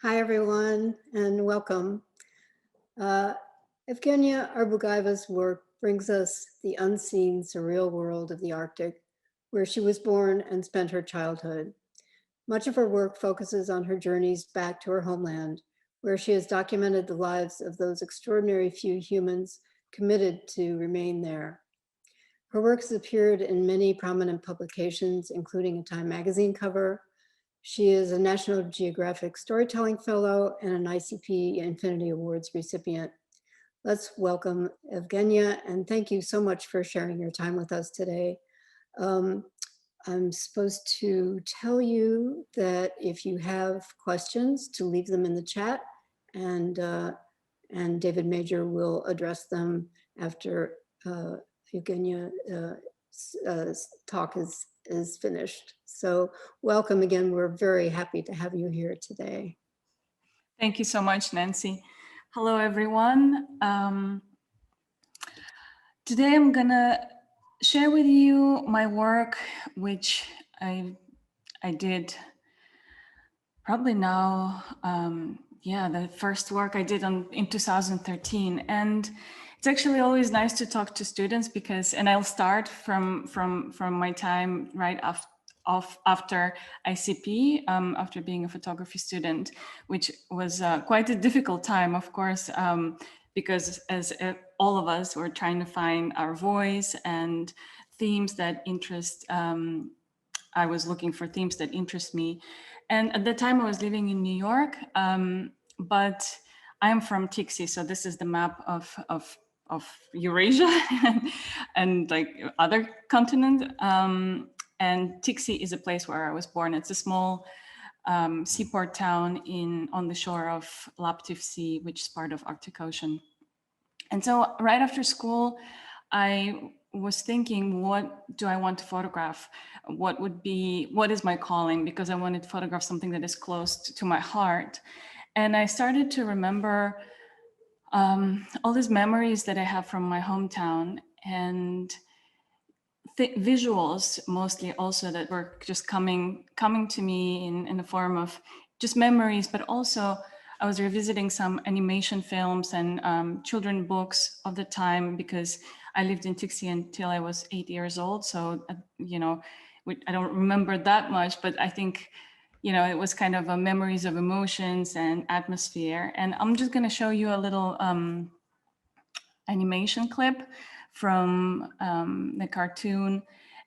Hi, everyone, and welcome. Evgenia Arbugaeva's work brings us the unseen, surreal world of the Arctic, where she was born and spent her childhood. Much of her work focuses on her journeys back to her homeland, where she has documented the lives of those extraordinary few humans committed to remain there. Her work has appeared in many prominent publications, including a Time magazine cover. She is a National Geographic Storytelling Fellow and an ICP Infinity Awards recipient. Let's welcome Evgenia, and thank you so much for sharing your time with us today. I'm supposed to tell you that if you have questions, to leave them in the chat, and David Major will address them after Evgenia's talk is finished. So welcome again. We're very happy to have you here today. Thank you so much, Nancy. Hello, everyone. Today I'm gonna share with you my work, which I did probably now, the first work I did in 2013. And it's actually always nice to talk to students because, and I'll start from my time right after ICP, after being a photography student, which was quite a difficult time, of course, because as all of us were trying to find our voice and themes that interest, I was looking for themes that interest me. And at the time I was living in New York, but I am from Tiksi, so this is the map of Eurasia and like other continent. And Tiksi is a place where I was born. It's a small seaport town on the shore of Laptev Sea, which is part of Arctic Ocean. And so right after school, I was thinking, what do I want to photograph? What is my calling? Because I wanted to photograph something that is close to my heart. And I started to remember all these memories that I have from my hometown and visuals mostly also that were just coming to me in the form of just memories, but also I was revisiting some animation films and children books of the time because I lived in Tiksi until I was 8 years old. So, I don't remember that much, but I think, it was kind of a memories of emotions and atmosphere. And I'm just going to show you a little animation clip from the cartoon.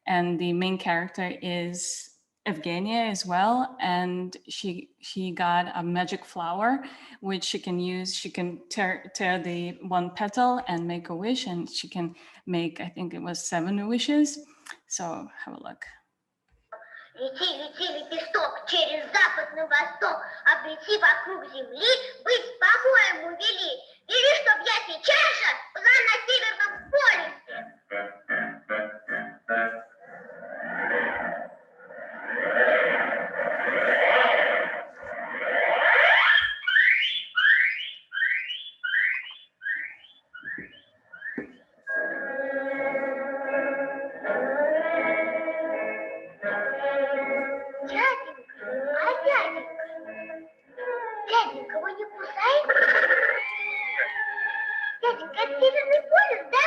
And the main character is Evgenia as well, and she got a magic flower which she can use. She can tear the one petal and make a wish, and she can make, I think it was 7 wishes. So have a look. Лети, лети, лепесток, через запад на восток, облети вокруг земли, быть по-моему вели. Вели, чтоб я сейчас же была на Северном полюсе. Дяденька, вы не кусаете? Дяденька, это Северный полюс, да?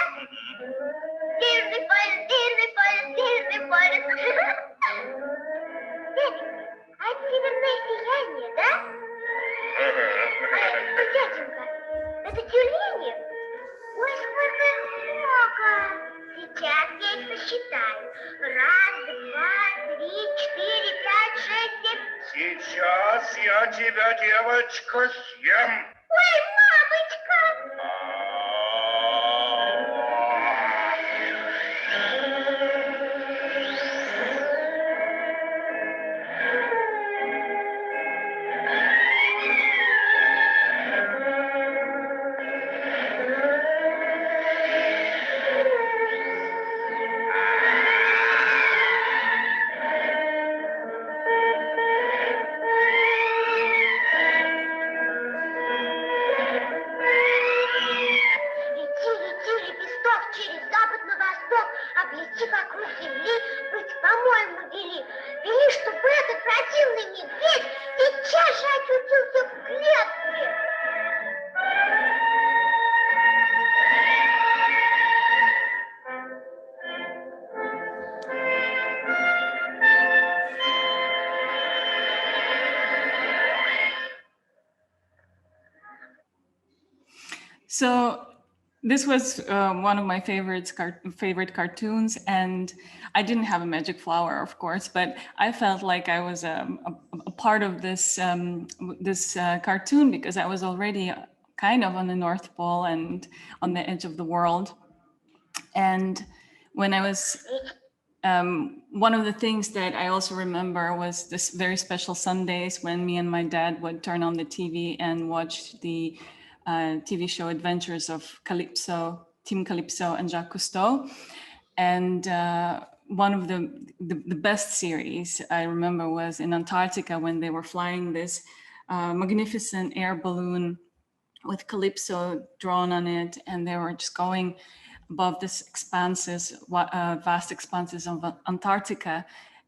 Северный полюс, Северный полюс, Северный полюс. Дяденька, а это северное сияние, да? Дяденька, это тюлени? Ой, сколько их много! Сейчас я их сосчитаю. 1, 2, 3, 4, 5, 6, 7. Сейчас я тебя, девочка, съем. Ой, мамочка! So this was one of my favorite cartoons, and I didn't have a magic flower, of course, but I felt like I was a part of this cartoon because I was already kind of on the North Pole and on the edge of the world. And when I was one of the things that I also remember was this very special Sundays when me and my dad would turn on the TV and watch the TV show Adventures of Calypso, Team Calypso and Jacques Cousteau. And one of the best series I remember was in Antarctica when they were flying this magnificent air balloon with Calypso drawn on it, and they were just going above this vast expanses of Antarctica.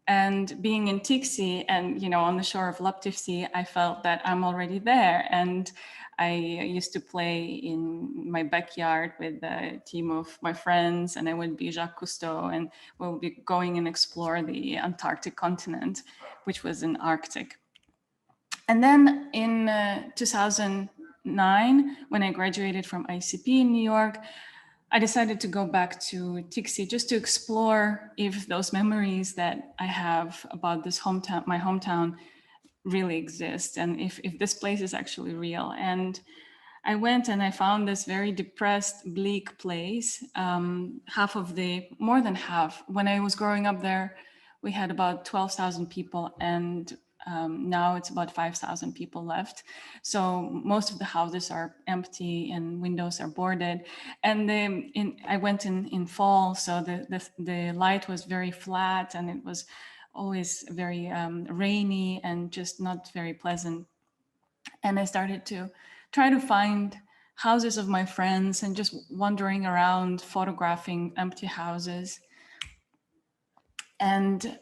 And being in Tiksi and, you know, on the shore of Laptev Sea, I felt that I'm already there. And I used to play in my backyard with a team of my friends, and I would be Jacques Cousteau, and we'll be going and explore the Antarctic continent, which was in Arctic. And then in 2009, when I graduated from ICP in New York, I decided to go back to Tiksi just to explore if those memories that I have about this hometown, my hometown, really exist, and if this place is actually real. And I went and I found this very depressed, bleak place. More than half. When I was growing up there, we had about 12,000 people, and now it's about 5,000 people left. So most of the houses are empty and windows are boarded. And I went in fall, so the light was very flat, and it was always very rainy and just not very pleasant. And I started to try to find houses of my friends and just wandering around, photographing empty houses. And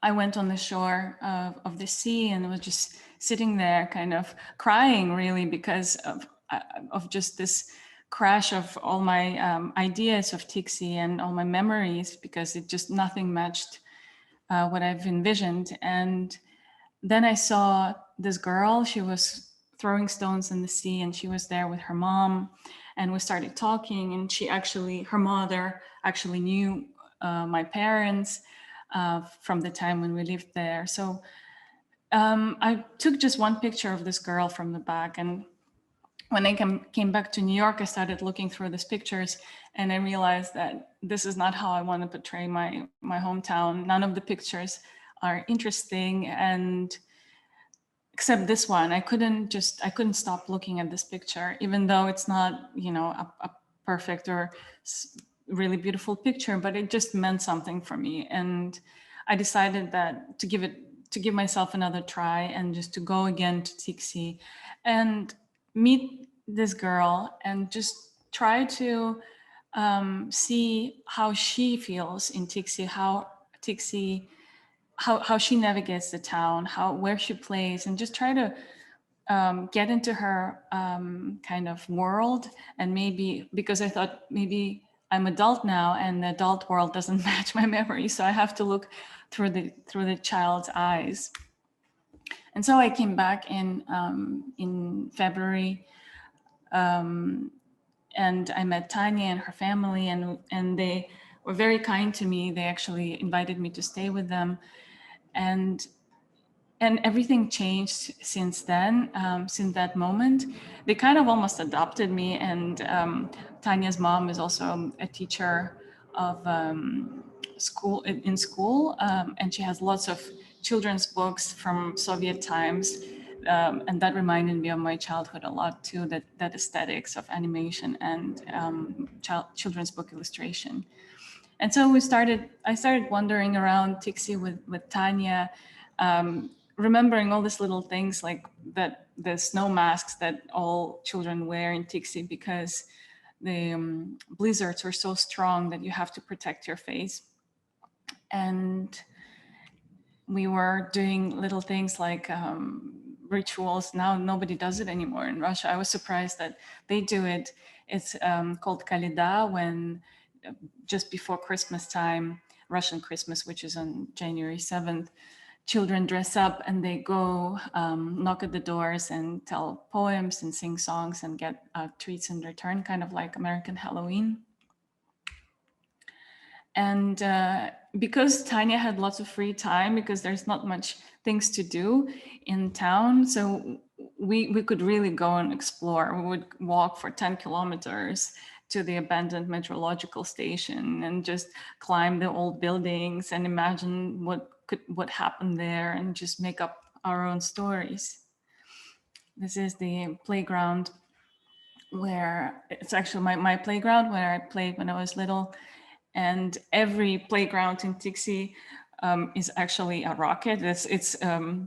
I went on the shore of the sea and was just sitting there kind of crying, really, because of just this crash of all my ideas of Tiksi and all my memories, because it just nothing matched what I've envisioned. And then I saw this girl. She was throwing stones in the sea, and she was there with her mom, and we started talking. And her mother actually knew my parents from the time when we lived there. So I took just one picture of this girl from the back, and when I came back to New York, I started looking through these pictures, and I realized that this is not how I want to portray my hometown. None of the pictures are interesting, and except this one. I couldn't stop looking at this picture, even though it's not, you know, a perfect or really beautiful picture, but it just meant something for me. And I decided that to give myself another try and just to go again to Tiksi and meet this girl and just try to see how she feels in Tiksi, how she navigates the town, where she plays, and just try to get into her kind of world. And maybe, because I thought maybe I'm adult now and the adult world doesn't match my memory, so I have to look through the child's eyes. And so I came back in February, and I met Tanya and her family, and they were very kind to me. They actually invited me to stay with them, and everything changed since then. Since that moment, they kind of almost adopted me. And Tanya's mom is also a teacher of school, and she has lots of children's books from Soviet times, and that reminded me of my childhood a lot too. That aesthetics of animation and children's book illustration. And so I started wandering around Tiksi with Tanya, remembering all these little things like that, the snow masks that all children wear in Tiksi, because the blizzards are so strong that you have to protect your face. And we were doing little things like rituals. Now nobody does it anymore in Russia. I was surprised that they do it. It's called Kaleda, when just before Christmas time, Russian Christmas, which is on January 7th, children dress up and they go knock at the doors and tell poems and sing songs and get treats in return, kind of like American Halloween. And because Tanya had lots of free time, because there's not much things to do in town, so we could really go and explore. We would walk for 10 kilometers to the abandoned meteorological station and just climb the old buildings and imagine what happened there and just make up our own stories. This is the playground where it's actually my playground where I played when I was little. And every playground in Tiksi is actually a rocket. It's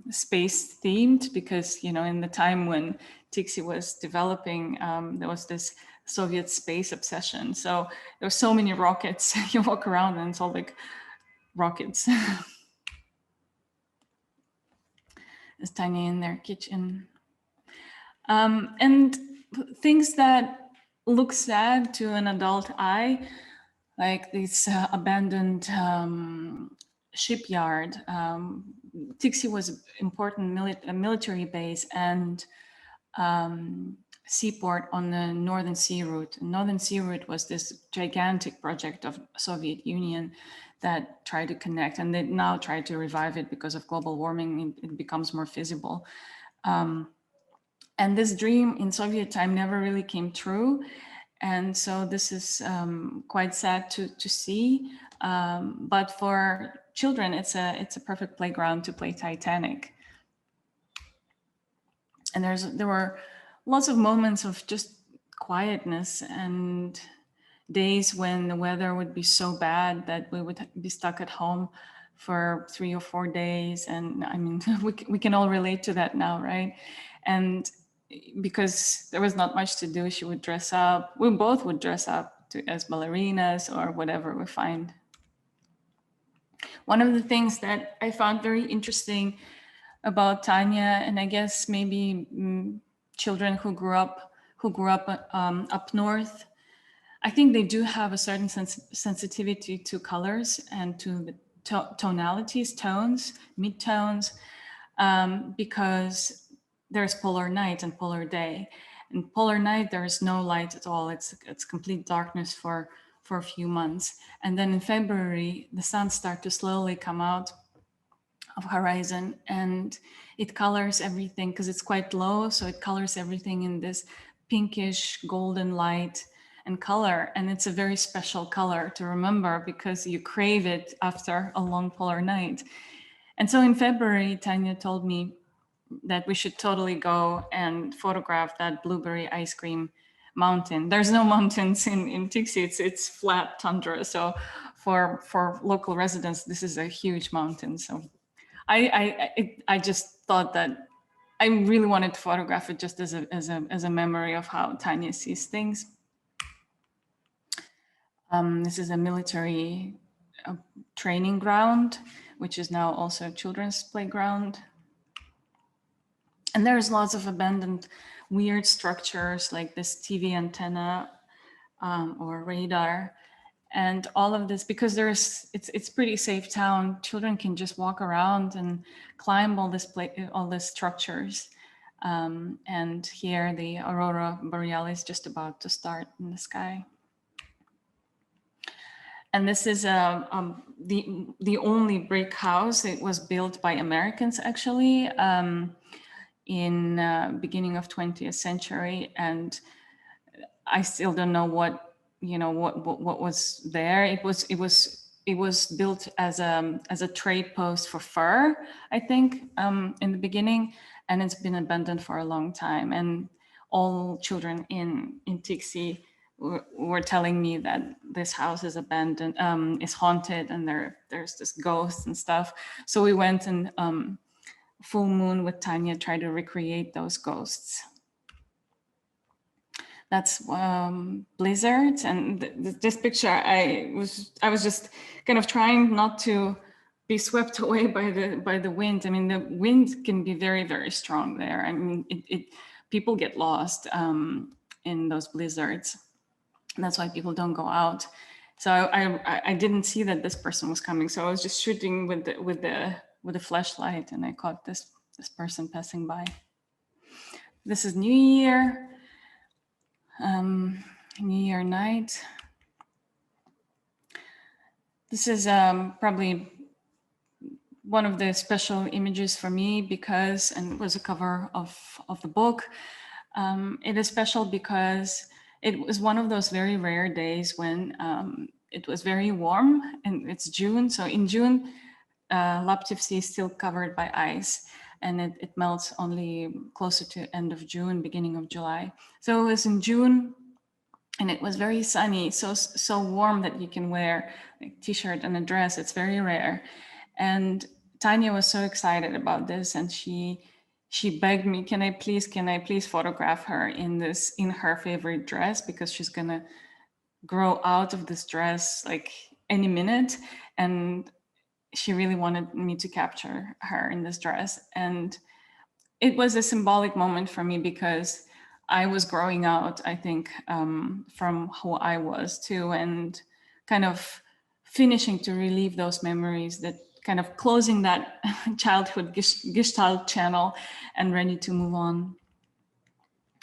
space themed because, you know, in the time when Tiksi was developing, there was this Soviet space obsession. So there were so many rockets. You walk around and it's all like rockets. It's tiny in their kitchen. And things that look sad to an adult eye, like this abandoned shipyard. Tiksi was an important military base and seaport on the Northern Sea Route. The Northern Sea Route was this gigantic project of Soviet Union that tried to connect, and they now try to revive it because of global warming. It becomes more feasible. And this dream in Soviet time never really came true. And so this is quite sad to see. But for children, it's a perfect playground to play Titanic. And there were lots of moments of just quietness and days when the weather would be so bad that we would be stuck at home for 3 or 4 days. And I mean, we can all relate to that now, right? And because there was not much to do, she would dress up. We both would dress up as ballerinas or whatever we find. One of the things that I found very interesting about Tanya, and I guess maybe children who grew up up north, I think they do have a certain sensitivity to colors and to the tonalities, tones, mid-tones, because there's polar night and polar day. In polar night, there is no light at all. It's complete darkness for a few months. And then in February, the sun starts to slowly come out of horizon and it colors everything because it's quite low. So it colors everything in this pinkish golden light and color. And it's a very special color to remember because you crave it after a long polar night. And so in February, Tanya told me that we should totally go and photograph that blueberry ice cream mountain. There's no mountains in Tiksi, it's flat tundra. So for local residents, this is a huge mountain. So I just thought that I really wanted to photograph it just as a memory of how Tanya sees things. This is a military training ground, which is now also a children's playground. And there's lots of abandoned weird structures like this TV antenna or radar. And all of this, because it's pretty safe town, children can just walk around and climb all these structures. And here the Aurora Borealis just about to start in the sky. And this is the only brick house. It was built by Americans actually in beginning of 20th century, and I still don't know what was there. It was built as a trade post for fur, I think, in the beginning, and it's been abandoned for a long time. And all children in Tiksi were telling me that this house is abandoned, is haunted, and there's this ghosts and stuff. So we went and full moon with Tanya tried to recreate those ghosts. That's blizzards, and this picture I was just kind of trying not to be swept away by the wind. I mean, the wind can be very, very strong there. I mean, people get lost in those blizzards. That's why people don't go out. So I didn't see that this person was coming. So I was just shooting with the with a flashlight, and I caught this person passing by. This is New Year, New Year night. This is probably one of the special images for me because, and it was a cover of the book. It is special because it was one of those very rare days when it was very warm, and it's June. So in June, Laptev Sea is still covered by ice, and it melts only closer to end of June, beginning of July. So it was in June, and it was very sunny, so warm that you can wear a t-shirt and a dress. It's very rare. And Tanya was so excited about this, and she begged me, can I please photograph her in her favorite dress, because she's gonna grow out of this dress like any minute. And she really wanted me to capture her in this dress. And it was a symbolic moment for me because I was growing out, I think, from who I was too, and kind of finishing to relieve those memories, that kind of closing that childhood gestalt channel and ready to move on.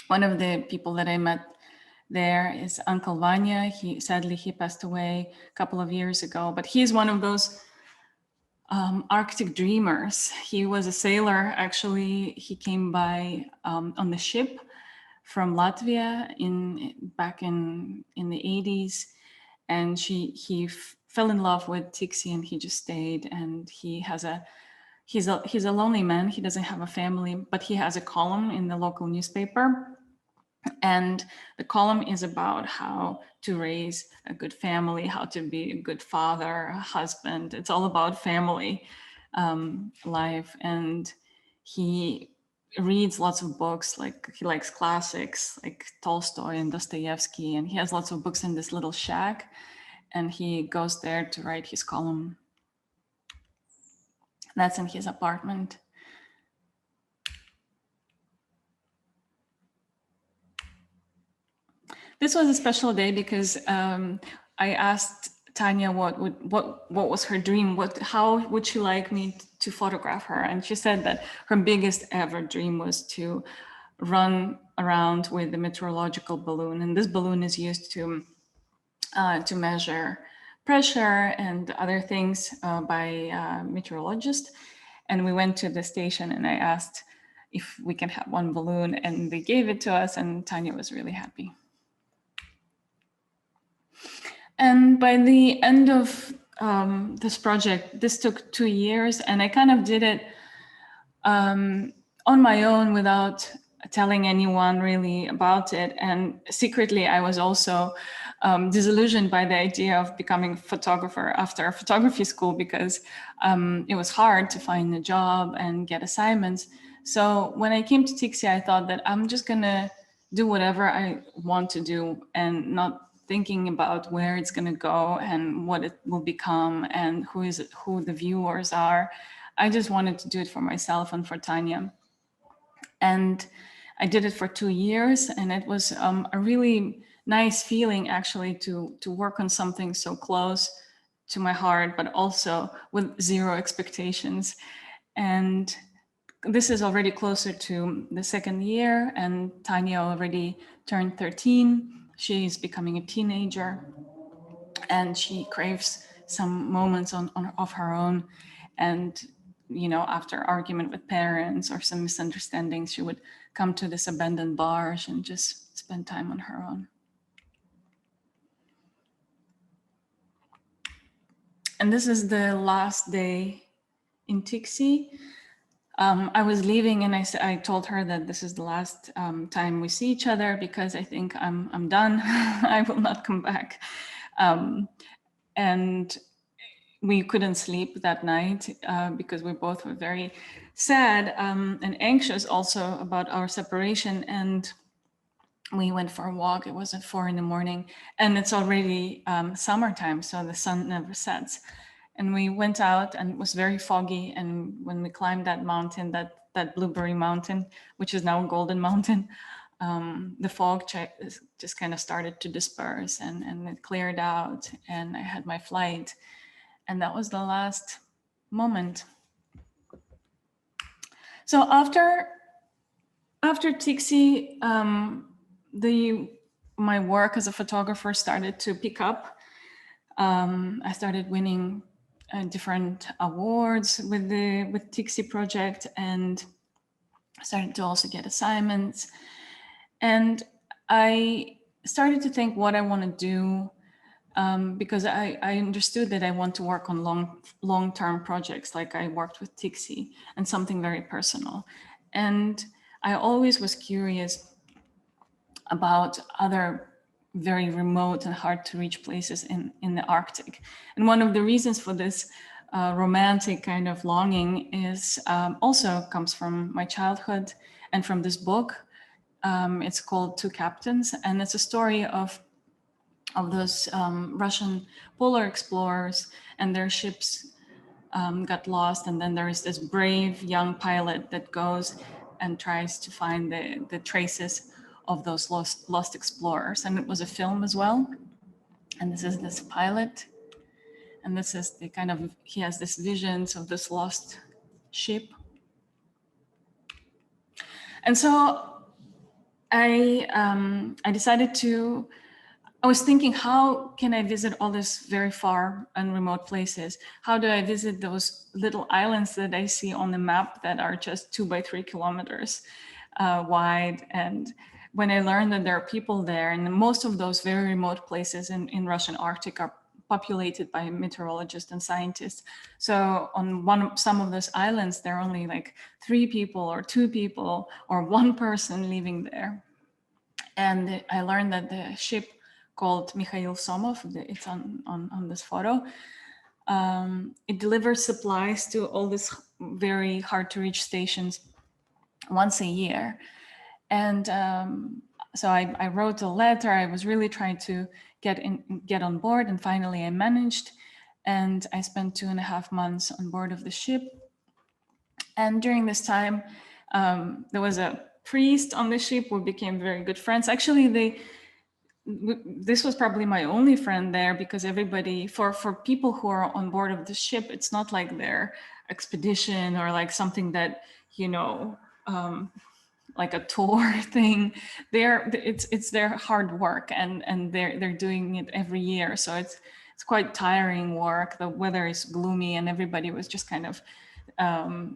One of the people that I met there is Uncle Vanya. Sadly, he passed away a couple of years ago, but he's one of those Arctic dreamers. He was a sailor, actually. He came by on the ship from Latvia back in the 80s, and he fell in love with Tiksi, and he just stayed. And he's a lonely man. He doesn't have a family, but he has a column in the local newspaper, and the column is about how to raise a good family, how to be a good father, a husband. It's all about family life. And he reads lots of books, like he likes classics like Tolstoy and Dostoevsky, and he has lots of books in this little shack, and he goes there to write his column. That's in his apartment. This was a special day because I asked Tanya what was her dream, how would she like me to photograph her, and she said that her biggest ever dream was to run around with the meteorological balloon, and this balloon is used to measure pressure and other things by meteorologists. And we went to the station, and I asked if we can have one balloon, and they gave it to us, and Tanya was really happy. And by the end of this project, this took 2 years, and I kind of did it on my own without telling anyone really about it. And secretly, I was also disillusioned by the idea of becoming a photographer after photography school, because it was hard to find a job and get assignments. So when I came to Tiksi, I thought that I'm just gonna do whatever I want to do, and not thinking about where it's going to go and what it will become and who the viewers are. I just wanted to do it for myself and for Tanya. And I did it for 2 years, and it was a really nice feeling, actually, to work on something so close to my heart, but also with zero expectations. And this is already closer to the 2nd year, and Tanya already turned 13. She's becoming a teenager, and she craves some moments of her own. And, you know, after argument with parents or some misunderstandings, she would come to this abandoned barge and just spend time on her own. And this is the last day in Tiksi. I was leaving, and I told her that this is the last time we see each other, because I think I'm done. I will not come back. And we couldn't sleep that night because we both were very sad and anxious also about our separation. And we went for a walk. It was at 4 a.m, and it's already summertime, so the sun never sets. And we went out, and it was very foggy. And when we climbed that mountain, that Blueberry Mountain, which is now Golden Mountain, the fog just kind of started to disperse, and it cleared out, and I had my flight. And that was the last moment. So after Tiksi, my work as a photographer started to pick up. I started winning different awards with Tiksi project, and started to also get assignments. And I started to think what I want to do, because I understood that I want to work on long-term projects, like I worked with Tiksi, and something very personal. And I always was curious about other very remote and hard to reach places in the Arctic. And one of the reasons for this romantic kind of longing is also comes from my childhood and from this book. It's called Two Captains, and it's a story of those Russian polar explorers, and their ships got lost. And then there is this brave young pilot that goes and tries to find the traces of those lost explorers. And it was a film as well. And this is this pilot. And this is the kind of, he has this visions of this lost ship. And so I decided to, I was thinking, how can I visit all these very far and remote places? How do I visit those little islands that I see on the map that are just 2 by 3 kilometers wide? And when I learned that there are people there, and most of those very remote places in Russian Arctic are populated by meteorologists and scientists. So on some of those islands, there are only like 3 people or 2 people or 1 person living there. And I learned that the ship called Mikhail Somov, it's on this photo, it delivers supplies to all these very hard to reach stations once a year. And so I wrote a letter. I was really trying to get on board, and finally I managed. And I spent 2.5 months on board of the ship. And during this time, there was a priest on the ship. We became very good friends. Actually, this was probably my only friend there, because everybody, for people who are on board of the ship, it's not like their expedition or like something that, you know, like a tour thing. It's their hard work, and they're doing it every year. So it's quite tiring work. The weather is gloomy, and everybody was just kind of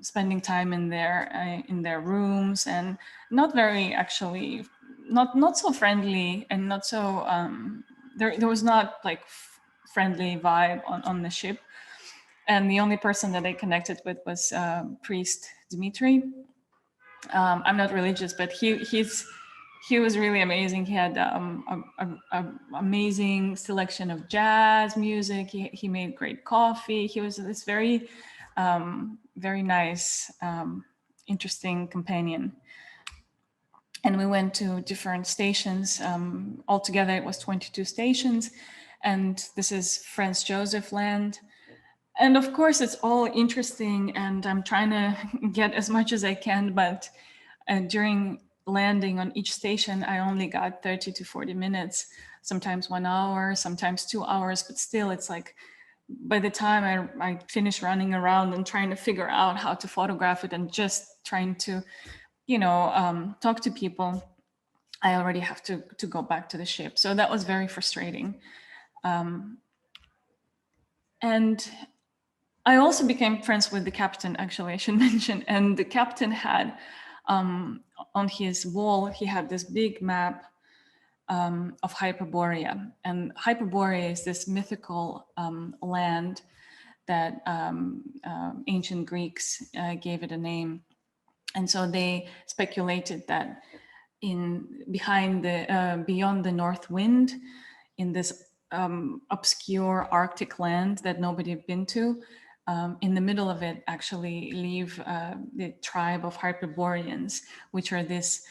spending time in their rooms, and not very actually not so friendly, and not so there was not like friendly vibe on the ship. And the only person that I connected with was priest Dmitry. I'm not religious, but he was really amazing. He had an amazing selection of jazz music. He made great coffee. He was this very very nice, interesting companion. And we went to different stations. Altogether, it was 22 stations. And this is Franz Joseph Land. And of course, it's all interesting, and I'm trying to get as much as I can. But during landing on each station, I only got 30 to 40 minutes, sometimes 1 hour, sometimes 2 hours. But still, it's like, by the time I finish running around and trying to figure out how to photograph it, and just trying to, you know, talk to people, I already have to go back to the ship. So that was very frustrating. And I also became friends with the captain, actually, I should mention. And the captain had, on his wall, he had this big map of Hyperborea. And Hyperborea is this mythical land that ancient Greeks gave it a name. And so they speculated that beyond the north wind, in this obscure Arctic land that nobody had been to, in the middle of it actually live the tribe of Hyperboreans, which are these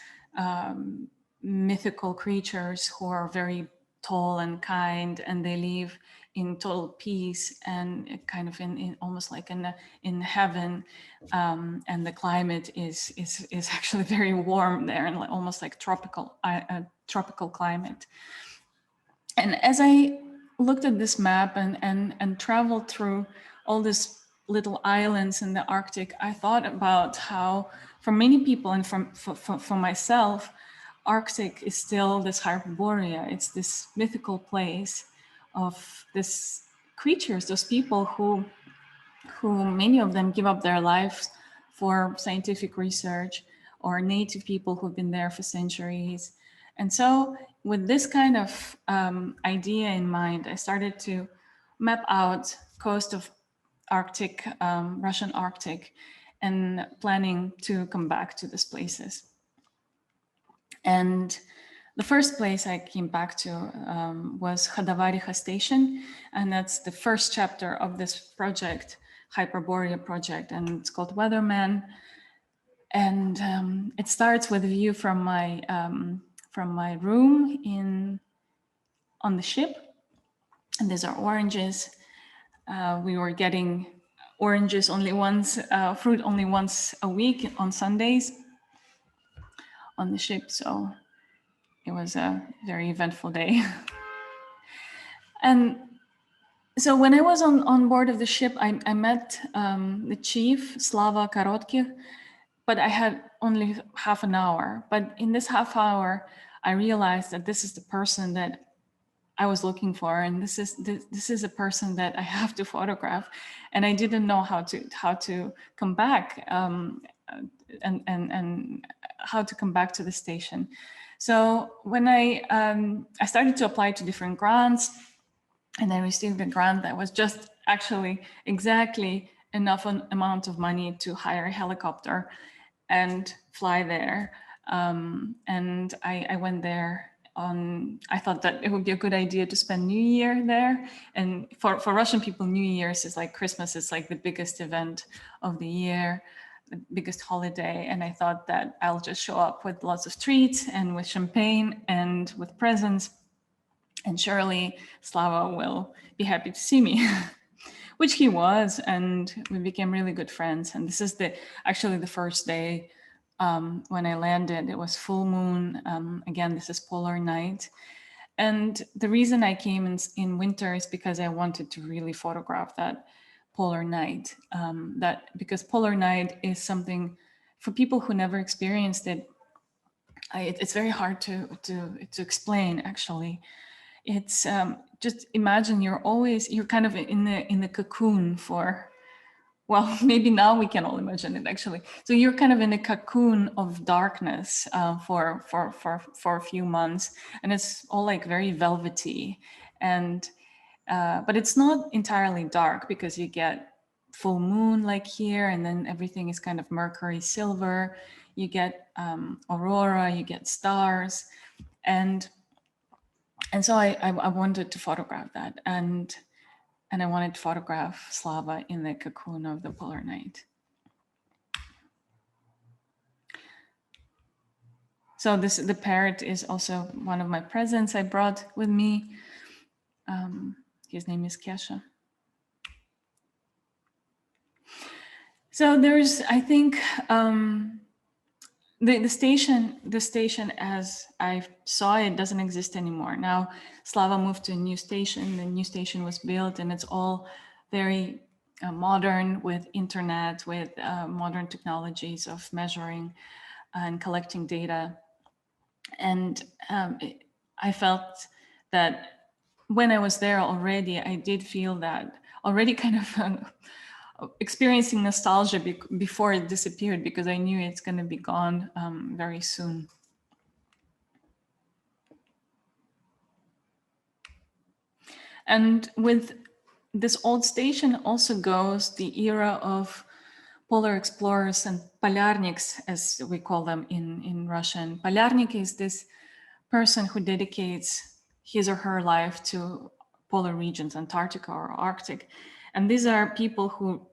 mythical creatures who are very tall and kind, and they live in total peace and kind of in almost like in heaven, and the climate is actually very warm there, and almost like tropical climate. And as I looked at this map and traveled through all these little islands in the Arctic, I thought about how for many people and for myself, Arctic is still this Hyperborea. It's this mythical place of this creatures, those people who many of them give up their lives for scientific research, or native people who've been there for centuries. And so with this kind of idea in mind, I started to map out coast of Arctic, Russian Arctic, and planning to come back to these places. And the first place I came back to was Khodavariha Station, and that's the first chapter of this project, Hyperborea project, and it's called Weatherman. And it starts with a view from my room on the ship, and these are oranges. We were getting oranges only once, fruit only once a week on Sundays on the ship, so it was a very eventful day. And so when I was on board of the ship, I met the chief, Slava Korotkih, but I had only half an hour. But in this half hour, I realized that this is the person that I was looking for, and this is a person that I have to photograph. And I didn't know how to come back and how to come back to the station. So when I started to apply to different grants, and I received a grant that was just actually exactly enough an amount of money to hire a helicopter and fly there. And I went there I thought that it would be a good idea to spend New Year there. And for Russian people, New Year's is like Christmas. It's like the biggest event of the year, the biggest holiday. And I thought that I'll just show up with lots of treats and with champagne and with presents. And surely Slava will be happy to see me, which he was. And we became really good friends. And this is actually the first day when I landed. It was full moon. Again, this is polar night. And the reason I came in winter is because I wanted to really photograph that polar night. Because polar night is something for people who never experienced it. It's very hard to explain, actually. It's just imagine you're kind of in the cocoon for, well, maybe now we can all imagine it, actually. So you're kind of in a cocoon of darkness for a few months, and it's all like very velvety, and but it's not entirely dark because you get full moon like here, and then everything is kind of mercury silver. You get aurora, you get stars, and so I wanted to photograph that, and I wanted to photograph Slava in the cocoon of the polar night. So the parrot is also one of my presents I brought with me. His name is Kesha. So there's, I think, the station as I saw it doesn't exist anymore. Now Slava moved to a new station. The new station was built, and it's all very modern, with internet, with modern technologies of measuring and collecting data. And I felt that when I was there already, I did feel that already kind of experiencing nostalgia before it disappeared, because I knew it's going to be gone very soon. And with this old station also goes the era of polar explorers and polarniks, as we call them in Russian. Polarnik is this person who dedicates his or her life to polar regions, Antarctica or Arctic. And these are people who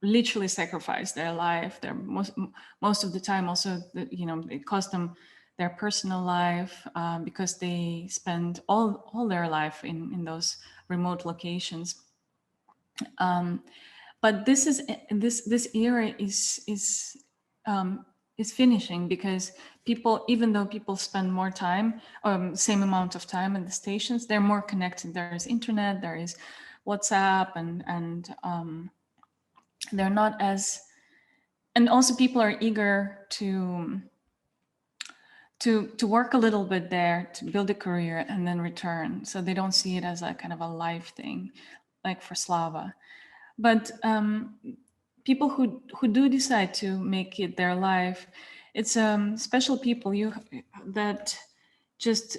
literally sacrifice their life. They're most of the time also, it costs them their personal life because they spend all their life in those remote locations. But this era is finishing, because people, even though people spend more time, same amount of time at the stations, they're more connected. There is internet, there is WhatsApp, and they're not as and also people are eager to work a little bit there, to build a career and then return. So they don't see it as a kind of a life thing, like for Slava. But people who do decide to make it their life, it's special people that just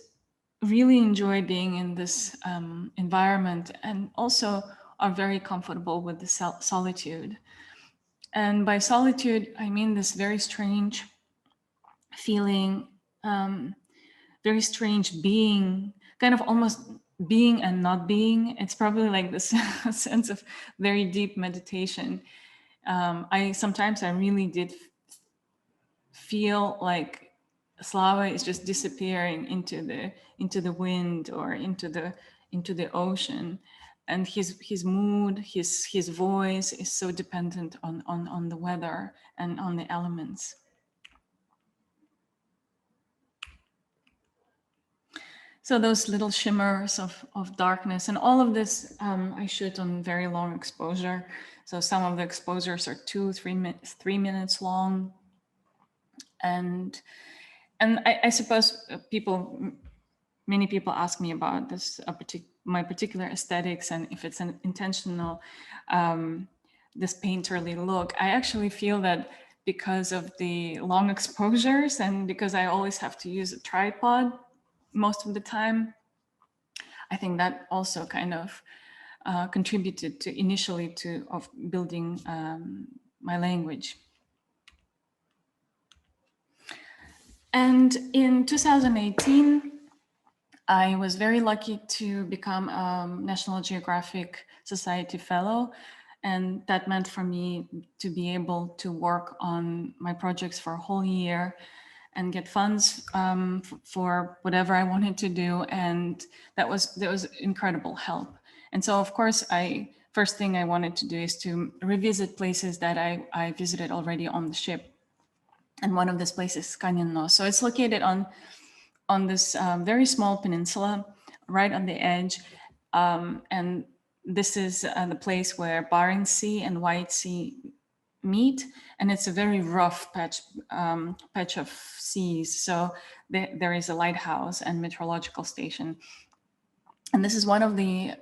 really enjoy being in this environment, and also are very comfortable with the solitude. And by solitude, I mean this very strange feeling, very strange being, kind of almost being and not being. It's probably like this sense of very deep meditation. Sometimes I really did feel like Slava is just disappearing into the wind or into the ocean, and his mood, his voice is so dependent on the weather and on the elements. So those little shimmers of darkness, and all of this I shoot on very long exposure. So some of the exposures are 3 minutes long. And I suppose many people ask me about this, my particular aesthetics, and if it's an intentional, this painterly look. I actually feel that because of the long exposures, and because I always have to use a tripod most of the time, I think that also kind of contributed to initially of building my language. And in 2018, I was very lucky to become a National Geographic Society Fellow. And that meant for me to be able to work on my projects for a whole year and get funds for whatever I wanted to do. And that was incredible help. And so, of course, first thing I wanted to do is to revisit places that I visited already on the ship. And one of these places is Kanino. So it's located on this very small peninsula, right on the edge. And this is the place where Barents Sea and White Sea meet. And it's a very rough patch of seas. So there is a lighthouse and meteorological station. And this is one of the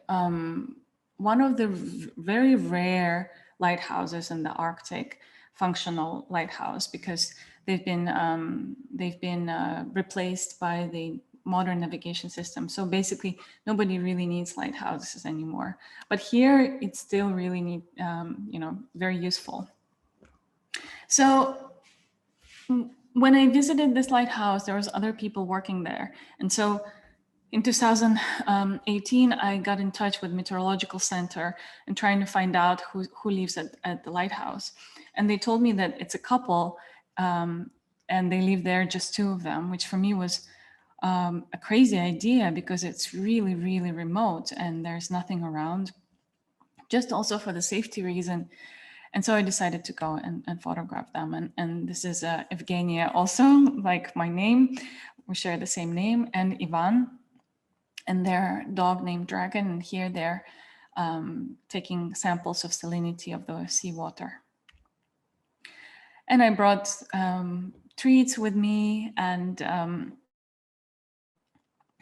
very rare lighthouses in the Arctic, functional lighthouse, because they've been replaced by the modern navigation system. So basically, nobody really needs lighthouses anymore. But here, it's still really neat, very useful. So when I visited this lighthouse, there was other people working there, and so in 2018, I got in touch with Meteorological Center and trying to find out who lives at the lighthouse. And they told me that it's a couple and they live there, just 2 of them, which for me was a crazy idea because it's really, really remote and there's nothing around, just also for the safety reason. And so I decided to go and photograph them. And this is Evgenia also, like my name. We share the same name, and Ivan, and their dog named Dragon. And here they're taking samples of salinity of the seawater. And I brought treats with me and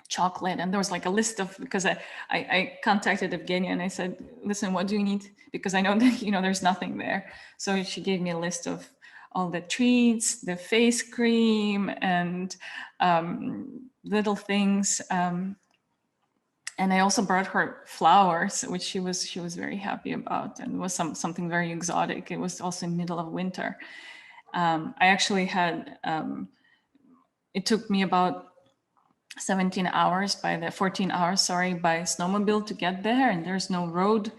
chocolate. And there was like a list of, because I contacted Evgenia and I said, listen, what do you need? Because I know that, there's nothing there. So she gave me a list of all the treats, the face cream, and little things. And I also brought her flowers, which she was very happy about, and it was something very exotic. It was also in the middle of winter. I actually had, it took me about 14 hours by snowmobile to get there, and there's no road,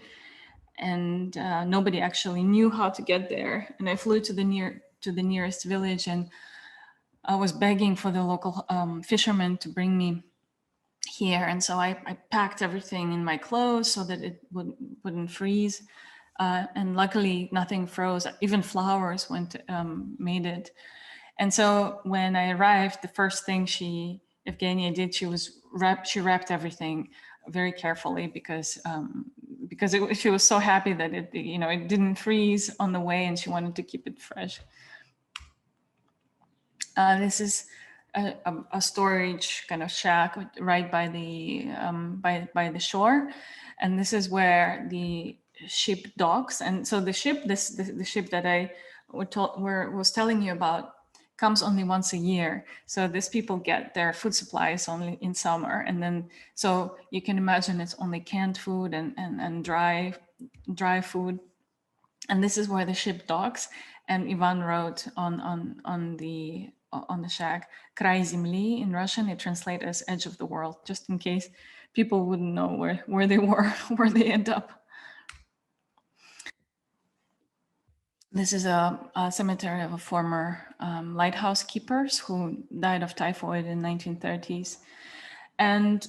and nobody actually knew how to get there. And I flew to the nearest village, and I was begging for the local fishermen to bring me here. And so I packed everything in my clothes so that it wouldn't freeze. And luckily nothing froze, even flowers made it. And so when I arrived, the first thing Evgenia did, she wrapped everything very carefully because because she was so happy that it didn't freeze on the way, and she wanted to keep it fresh. This is a storage kind of shack right by the by the shore, and this is where the ship docks. And so the ship, the ship that I was telling you about, comes only once a year. So these people get their food supplies only in summer, and then so you can imagine it's only canned food and dry food. And this is where the ship docks. And Ivan wrote on the shack, "Край земли" in Russian. It translates as "edge of the world," just in case people wouldn't know where they were, where they end up. This is a cemetery of a former lighthouse keepers who died of typhoid in 1930s. And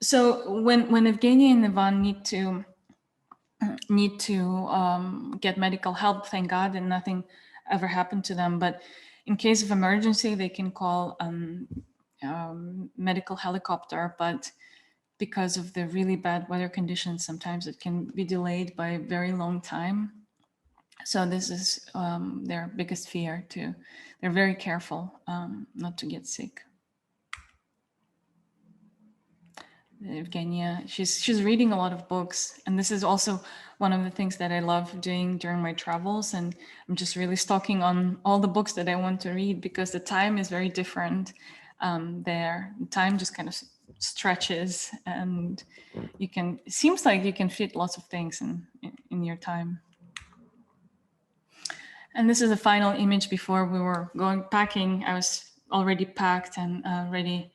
so when Evgenia and Ivan need to get medical help, thank God, and nothing ever happened to them. But in case of emergency, they can call medical helicopter. But because of the really bad weather conditions, sometimes it can be delayed by a very long time. So this is their biggest fear too. They're very careful not to get sick. Evgenia, she's reading a lot of books, and this is also one of the things that I love doing during my travels. And I'm just really stocking on all the books that I want to read, because the time is very different there. Time just kind of stretches, and it seems like you can fit lots of things in your time. And this is a final image before we were packing. I was already packed and ready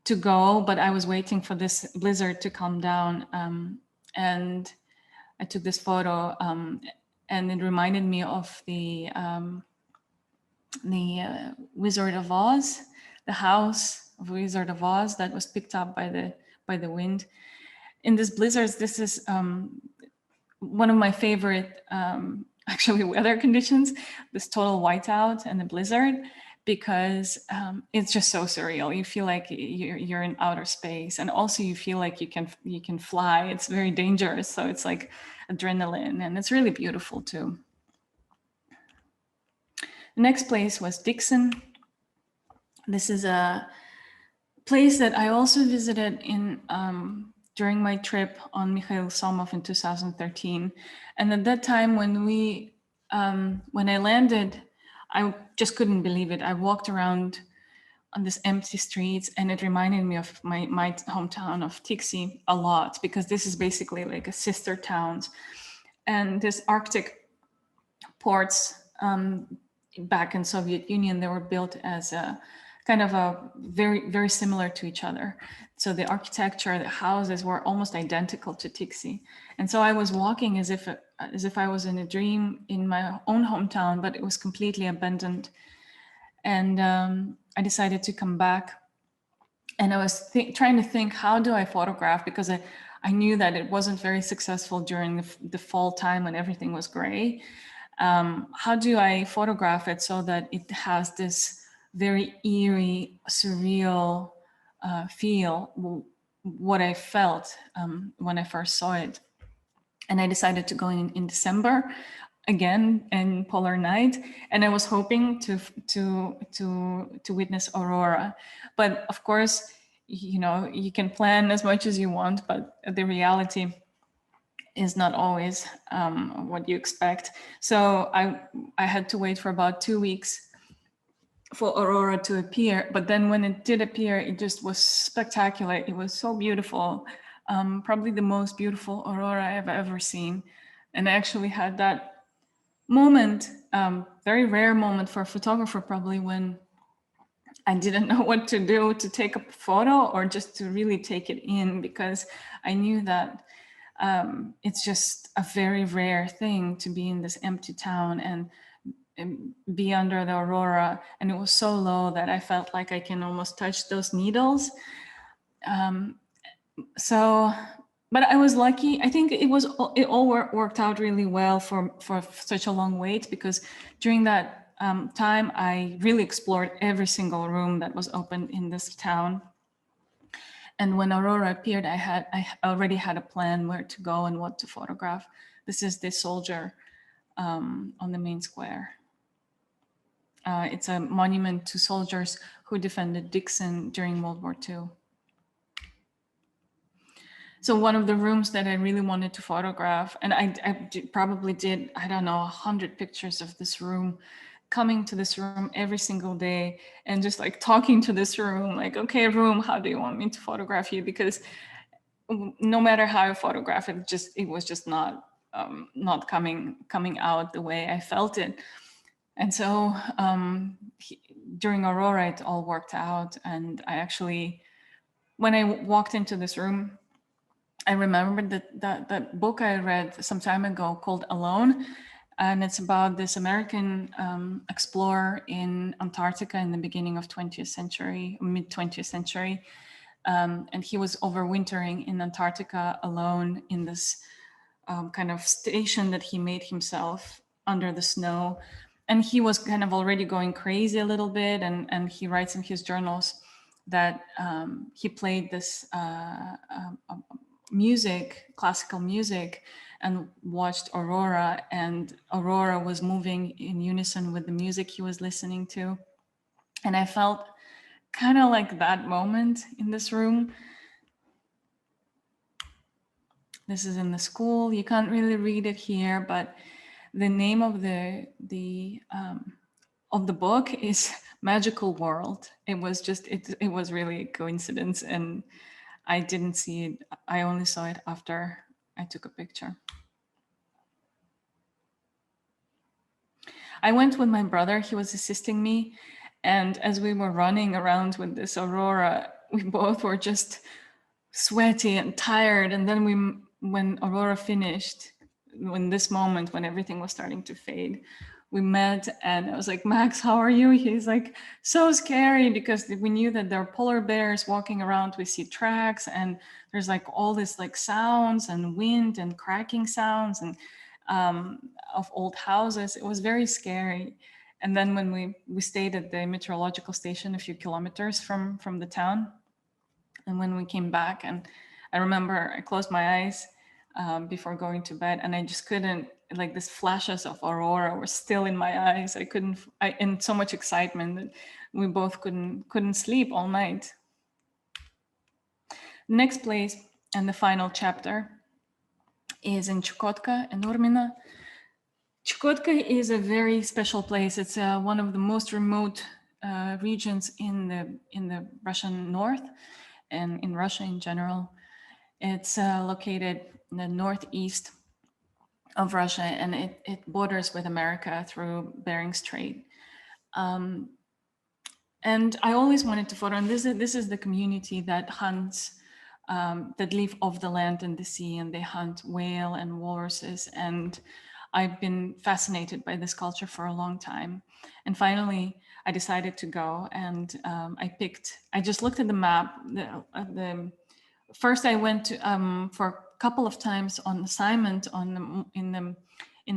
to go, but I was waiting for this blizzard to calm down. And I took this photo, and it reminded me of the Wizard of Oz, the house of Wizard of Oz that was picked up by the wind. In this blizzard, this is one of my favorite actually weather conditions, this total whiteout and the blizzard, because it's just so surreal. You feel like you're in outer space, and also you feel like you can fly. It's very dangerous, so it's like adrenaline, and it's really beautiful too. The next place was Dixon. This is a place that I also visited during my trip on Mikhail Somov in 2013. And at that time, when I landed, I just couldn't believe it. I walked around on these empty streets, and it reminded me of my hometown of Tiksi a lot, because this is basically like a sister towns. And this Arctic ports back in Soviet Union, they were built as a kind of a very, very similar to each other. So the architecture, the houses were almost identical to Tiksi. And so I was walking as if I was in a dream in my own hometown, but it was completely abandoned. And I decided to come back. And I was trying to think, how do I photograph? Because I knew that it wasn't very successful during the fall time when everything was gray. How do I photograph it so that it has this very eerie, surreal feel, what I felt when I first saw it. And I decided to go in December, again in polar night, and I was hoping to witness aurora. But of course, you can plan as much as you want, but the reality is not always what you expect. So I had to wait for about 2 weeks for aurora to appear. But then when it did appear, it just was spectacular. It was so beautiful. Probably the most beautiful aurora I've ever seen. And I actually had that moment, very rare moment for a photographer, probably, when I didn't know what to do, to take a photo or just to really take it in, because I knew that it's just a very rare thing to be in this empty town and be under the aurora. And it was so low that I felt like I can almost touch those needles. But I was lucky. I think it all worked out really well for such a long wait, because during that time, I really explored every single room that was open in this town. And when Aurora appeared, I already had a plan where to go and what to photograph. This is the soldier on the main square. It's a monument to soldiers who defended Dixon during World War II. So one of the rooms that I really wanted to photograph, and I probably did, I don't know, 100 pictures of this room, coming to this room every single day and just like talking to this room, like, okay, room, how do you want me to photograph you? Because no matter how I photograph it, it was just not coming out the way I felt it. And so during Aurora, it all worked out. And I actually, when I walked into this room, I remembered that book I read some time ago called Alone. And it's about this American explorer in Antarctica in the beginning of 20th century, mid 20th century. And he was overwintering in Antarctica alone in this kind of station that he made himself under the snow. And he was kind of already going crazy a little bit. And he writes in his journals that he played this classical music, and watched Aurora, and Aurora was moving in unison with the music he was listening to. And I felt kind of like that moment in this room. This is in the school. You can't really read it here, but the name of the book is Magical World. It was just, it was really a coincidence, and I didn't see it. I only saw it after I took a picture. I went with my brother, he was assisting me. And as we were running around with this Aurora, we both were just sweaty and tired. And then when Aurora finished, when this moment, when everything was starting to fade, we met, and I was like, Max, how are you? He's like, so scary, because we knew that there are polar bears walking around. We see tracks, and there's like all this like sounds and wind and cracking sounds and of old houses. It was very scary. And then when we stayed at the meteorological station a few kilometers from the town, and when we came back, and I remember I closed my eyes before going to bed, and I just couldn't, like, this flashes of Aurora were still in my eyes. And so much excitement that we both couldn't sleep all night. Next place and the final chapter is in Chukotka and Urmina. Chukotka is a very special place. It's one of the most remote regions in the Russian north and in Russia in general. It's located in the northeast of Russia, and it borders with America through Bering Strait. And I always wanted to photo, and this is the community that hunts, that live off the land and the sea, and they hunt whale and walruses. And I've been fascinated by this culture for a long time. And finally, I decided to go, and I just looked at the map. First I went to, for a couple of times on assignment in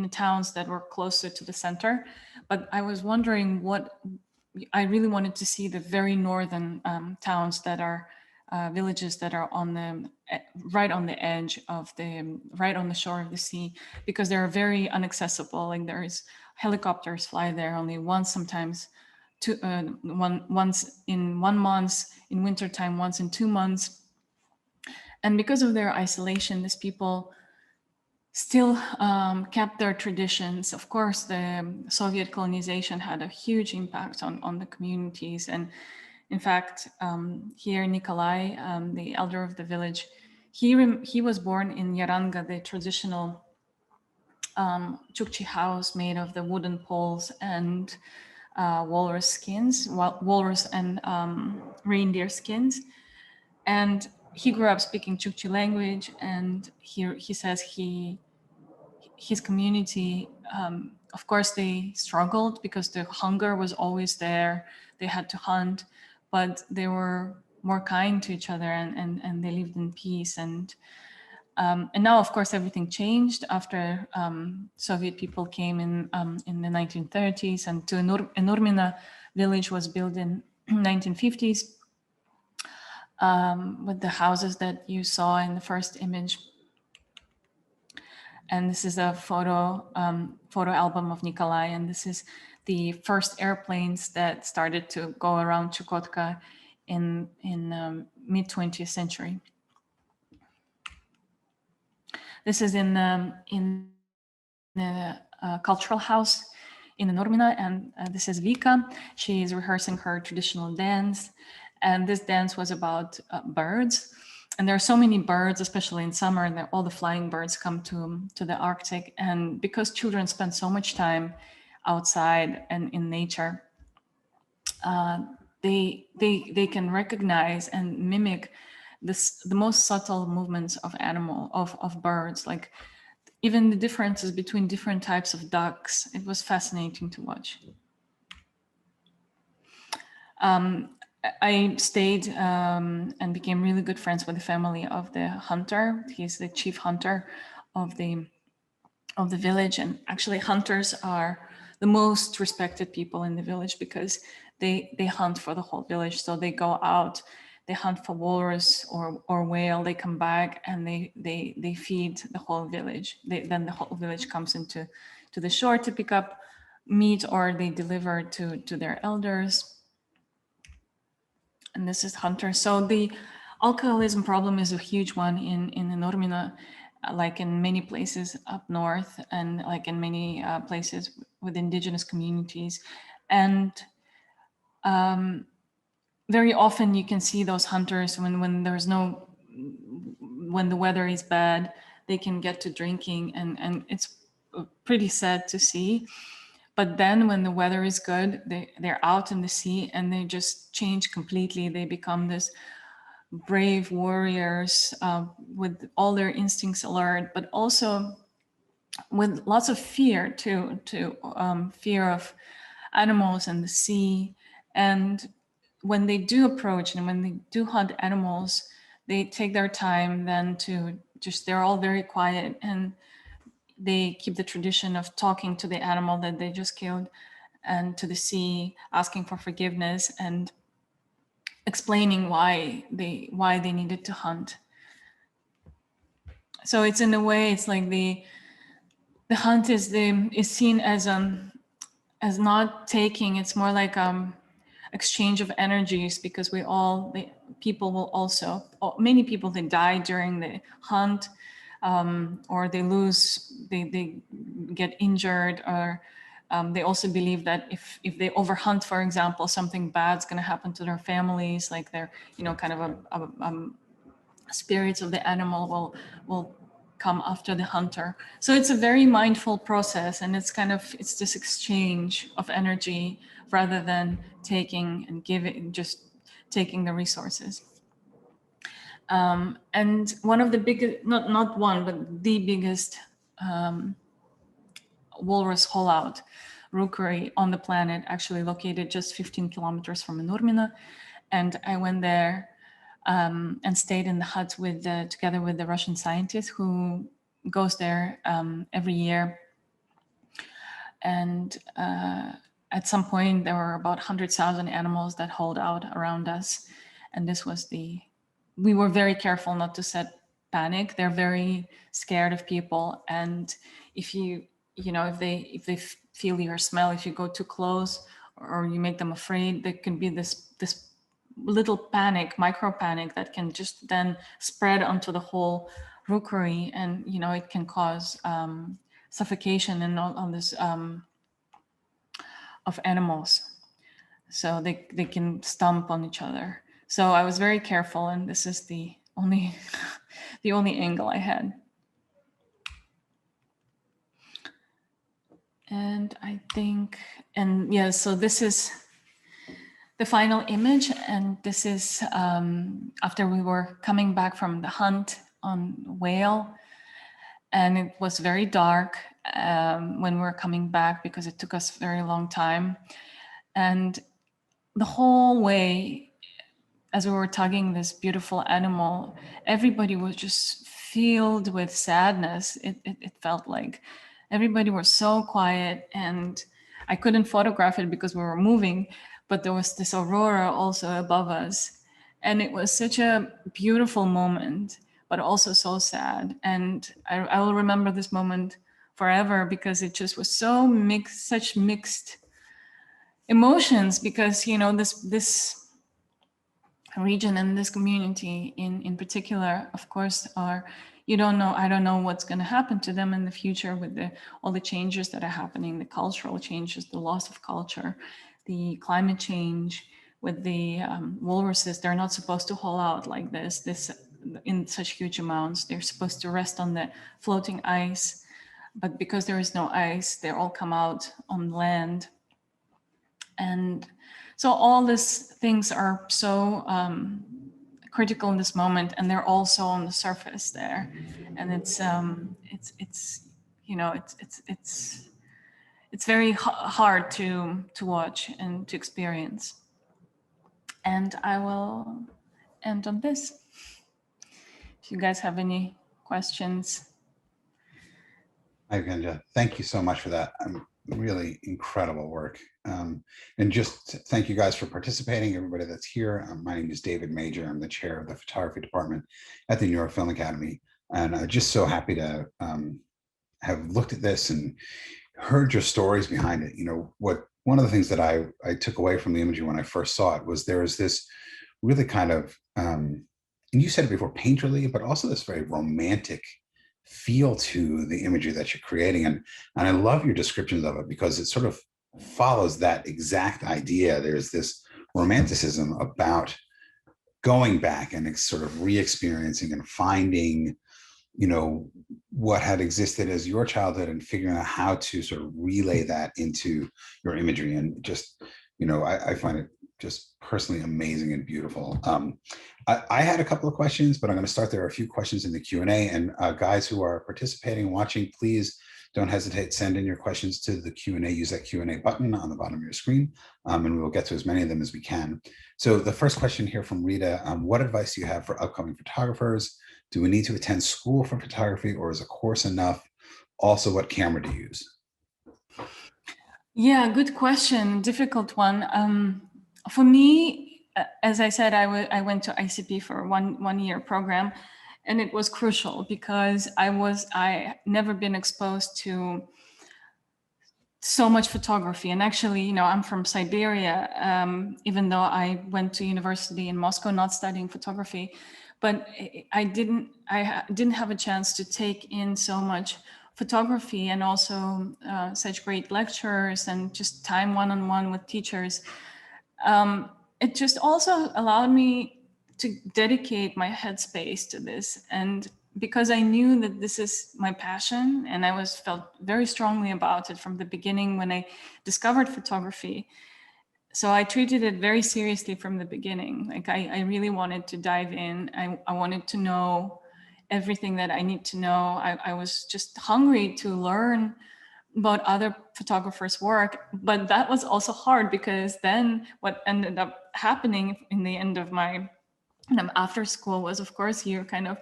the towns that were closer to the center, but I was wondering I really wanted to see the very northern towns that are villages that are right on the edge of right on the shore of the sea, because they're very inaccessible. Like, there's helicopters fly there only once, sometimes once in 1 month, in wintertime, once in 2 months. And because of their isolation, these people still kept their traditions. Of course, the Soviet colonization had a huge impact on the communities. And in fact, here, Nikolai, the elder of the village, he was born in Yaranga, the traditional Chukchi house made of the wooden poles and walrus skins, walrus and reindeer skins. And he grew up speaking Chukchi language, and he says his community, of course, they struggled because the hunger was always there. They had to hunt, but they were more kind to each other, and they lived in peace. And now, of course, everything changed after Soviet people came in the 1930s, and Urmina village was built in 1950s. with the houses that you saw in the first image. And this is a photo album of Nikolai, and this is the first airplanes that started to go around Chukotka in mid 20th century. This is in the cultural house in Enormina, and this is Vika. She is rehearsing her traditional dance, and this dance was about birds. And there are so many birds, especially in summer, and all the flying birds come to the Arctic. And because children spend so much time outside and in nature, they can recognize and mimic the most subtle movements of birds, like even the differences between different types of ducks. It was fascinating to watch. I stayed and became really good friends with the family of the hunter. He's the chief hunter of the village, and actually hunters are the most respected people in the village because they hunt for the whole village. So they go out, they hunt for walrus or whale, they come back and they feed the whole village. Then the whole village comes to the shore to pick up meat, or they deliver to their elders. And this is hunter. So the alcoholism problem is a huge one in Enormina, like in many places up north, and like in many places with indigenous communities. And very often you can see those hunters when the weather is bad, they can get to drinking, and it's pretty sad to see. But then when the weather is good, they're out in the sea and they just change completely. They become this brave warriors with all their instincts alert, but also with lots of fear too, fear of animals and the sea. And when they do approach and when they do hunt animals, they take their time then to just, they're all very quiet, and they keep the tradition of talking to the animal that they just killed and to the sea, asking for forgiveness and explaining why they needed to hunt. So it's, in a way, it's like the hunt is seen as not taking. It's more like exchange of energies, because people will also, many people, they die during the hunt, or they get injured, or they also believe that if they overhunt, for example, something bad's going to happen to their families, like they're, kind of spirits of the animal will come after the hunter. So it's a very mindful process, and it's this exchange of energy rather than taking and giving, just taking the resources. And one of the biggest, not one, but the biggest walrus holdout rookery on the planet, actually located just 15 kilometers from Enormina. And I went there and stayed in the hut together with the Russian scientist who goes there every year. And at some point, there were about 100,000 animals that hold out around us. And this was we were very careful not to set panic. They're very scared of people. And if if they feel your smell, if you go too close or you make them afraid, there can be this little panic, micro panic, that can just then spread onto the whole rookery, and it can cause suffocation and all this of animals. So they can stomp on each other. So I was very careful, and this is the only the only angle I had. And I think, and yeah, so this is the final image, and this is after we were coming back from the hunt on whale, and it was very dark when we were coming back because it took us a very long time. And the whole way, as we were tugging this beautiful animal, everybody was just filled with sadness. It felt like everybody was so quiet, and I couldn't photograph it because we were moving, but there was this aurora also above us. And it was such a beautiful moment, but also so sad. And I will remember this moment forever, because it just was so mixed, such mixed emotions, because, you know, this region and this community in particular, of course, are, I don't know what's going to happen to them in the future with all the changes that are happening, the cultural changes, the loss of culture, the climate change with the walruses. They're not supposed to haul out like this in such huge amounts. They're supposed to rest on the floating ice, but because there is no ice, they all come out on land. And so all these things are so critical in this moment, and they're also on the surface there. And it's very hard to watch and to experience. And I will end on this. If you guys have any questions. Evgenia, thank you so much for that. Really incredible work. And just thank you guys for participating, everybody that's here. My name is David Major. I'm the chair of the photography department at the New York Film Academy. And just so happy to have looked at this and heard your stories behind it. You know, one of the things that I took away from the imagery when I first saw it was there was this really kind of, and you said it before, painterly, but also this very romantic feel to the imagery that you're creating. And I love your descriptions of it, because it sort of follows that exact idea. There's this romanticism about going back and sort of re-experiencing and finding, you know, what had existed as your childhood and figuring out how to sort of relay that into your imagery. And just, you know, I find it just personally amazing and beautiful. I had a couple of questions, but I'm going to start. There are a few questions in the Q&A, and guys who are participating, watching, please don't hesitate. Send in your questions to the Q&A. Use that Q&A button on the bottom of your screen, and we will get to as many of them as we can. So the first question here from Rita, what advice do you have for upcoming photographers? Do we need to attend school for photography, or is a course enough? Also, what camera to use? Yeah, good question. Difficult one. For me, as I said, I went to ICP for a one-year program, and it was crucial because I never been exposed to so much photography. And actually, you know, I'm from Siberia, even though I went to university in Moscow, not studying photography, but I didn't have a chance to take in so much photography, and also such great lectures and just time one-on-one with teachers. It just also allowed me to dedicate my headspace to this. And because I knew that this is my passion, and I felt very strongly about it from the beginning when I discovered photography. So I treated it very seriously from the beginning. Like I really wanted to dive in. I wanted to know everything that I need to know. I was just hungry to learn about other photographers' work, but that was also hard, because then what ended up happening in the end of my after school was, of course, you're kind of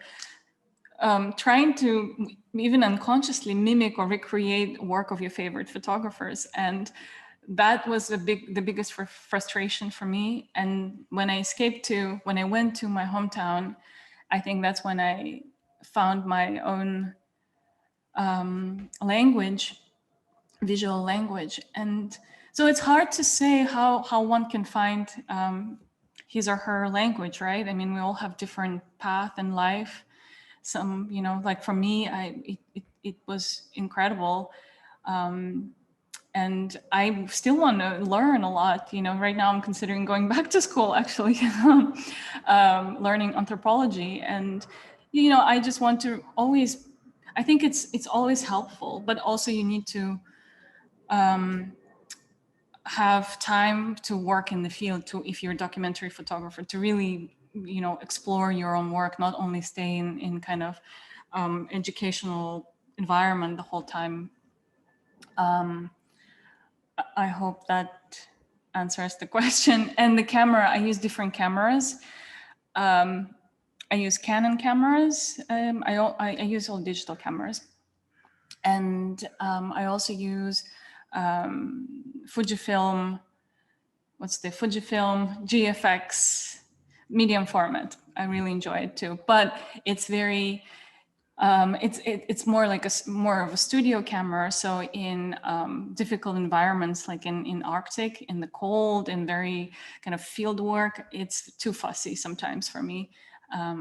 trying to even unconsciously mimic or recreate work of your favorite photographers. And that was the biggest frustration for me. And when I went to my hometown, I think that's when I found my own language, visual language. And so it's hard to say how one can find his or her language, right? I mean, we all have different path in life. Some, you know, like for me, it was incredible. And I still want to learn a lot. You know, right now I'm considering going back to school, actually, learning anthropology. And, you know, I just want to always, I think it's always helpful, but also you need to have time to work in the field, if you're a documentary photographer, to really, you know, explore your own work, not only stay in kind of educational environment the whole time. I hope that answers the question. And the camera, I use different cameras. I use Canon cameras. I use all digital cameras. And I also use Fujifilm, Fujifilm GFX, medium format. I really enjoy it too, but it's very, it's more like more of a studio camera. So in difficult environments, like in Arctic, in the cold, in very kind of field work, it's too fussy sometimes for me.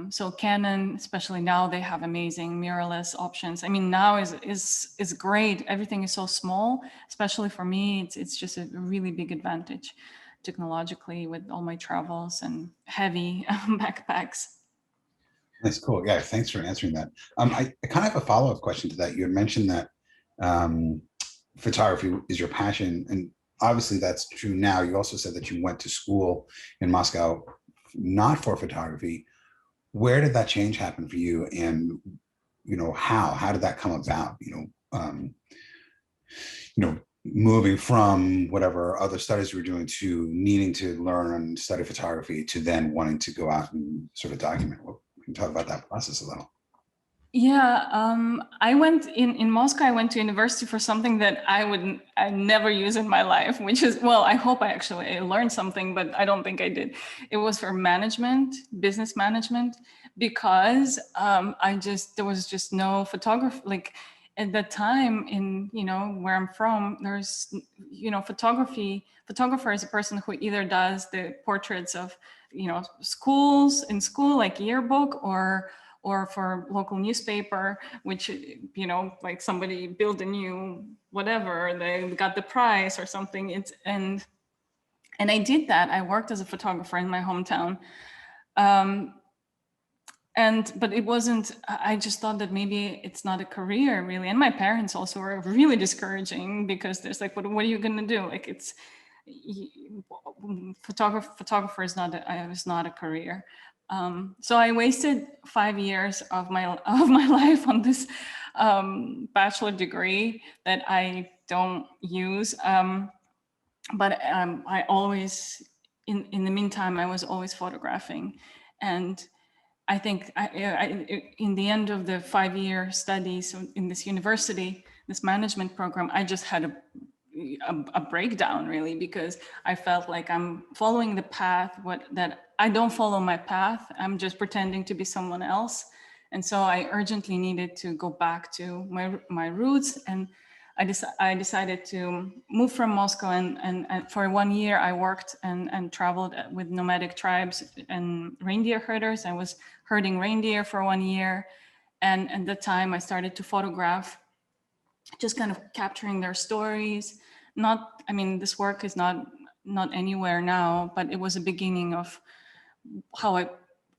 So Canon, especially now, they have amazing mirrorless options. I mean, now is great. Everything is so small, especially for me. It's just a really big advantage technologically with all my travels and heavy backpacks. That's cool. Yeah, thanks for answering that. I kind of have a follow-up question to that. You had mentioned that photography is your passion, and obviously that's true now. You also said that you went to school in Moscow, not for photography. Where did that change happen for you, and how did that come about? Moving from whatever other studies you were doing to needing to learn and study photography to then wanting to go out and sort of document. We can talk about that process a little. Yeah, I went in Moscow. I went to university for something that I never use in my life, which is, well, I hope I learned something, but I don't think I did. It was for management, business management, because there was just no photography. Like at that time in, where I'm from, there's, photographer is a person who either does the portraits of, schools in school, like yearbook, or for local newspaper, which, like somebody built a new whatever, they got the prize or something. And I did that. I worked as a photographer in my hometown. But it wasn't, I just thought that maybe it's not a career really. And my parents also were really discouraging, because there's like, what are you gonna do? Like photographer is not a career. So I wasted 5 years of my life on this bachelor degree that I don't use. But I always, in the meantime, I was always photographing. And I think in the end of the 5-year studies in this university, this management program, I just had a breakdown really, because I felt like I'm following the path that I don't follow my path. I'm just pretending to be someone else. And so I urgently needed to go back to my roots. And I decided to move from Moscow, and for 1 year I worked and traveled with nomadic tribes and reindeer herders. I was herding reindeer for 1 year. And at the time I started to photograph, just kind of capturing their stories. This work is not anywhere now, but it was a beginning of how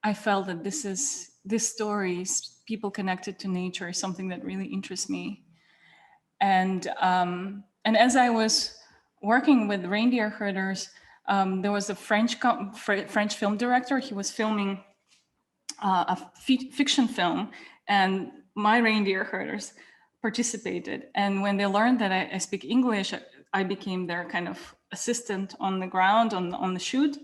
I felt that this stories, people connected to nature, is something that really interests me. And as I was working with reindeer herders, there was a French film director. He was filming a fiction film, and my reindeer herders participated. And when they learned that I speak English, I became their kind of assistant on the ground, on the shoot.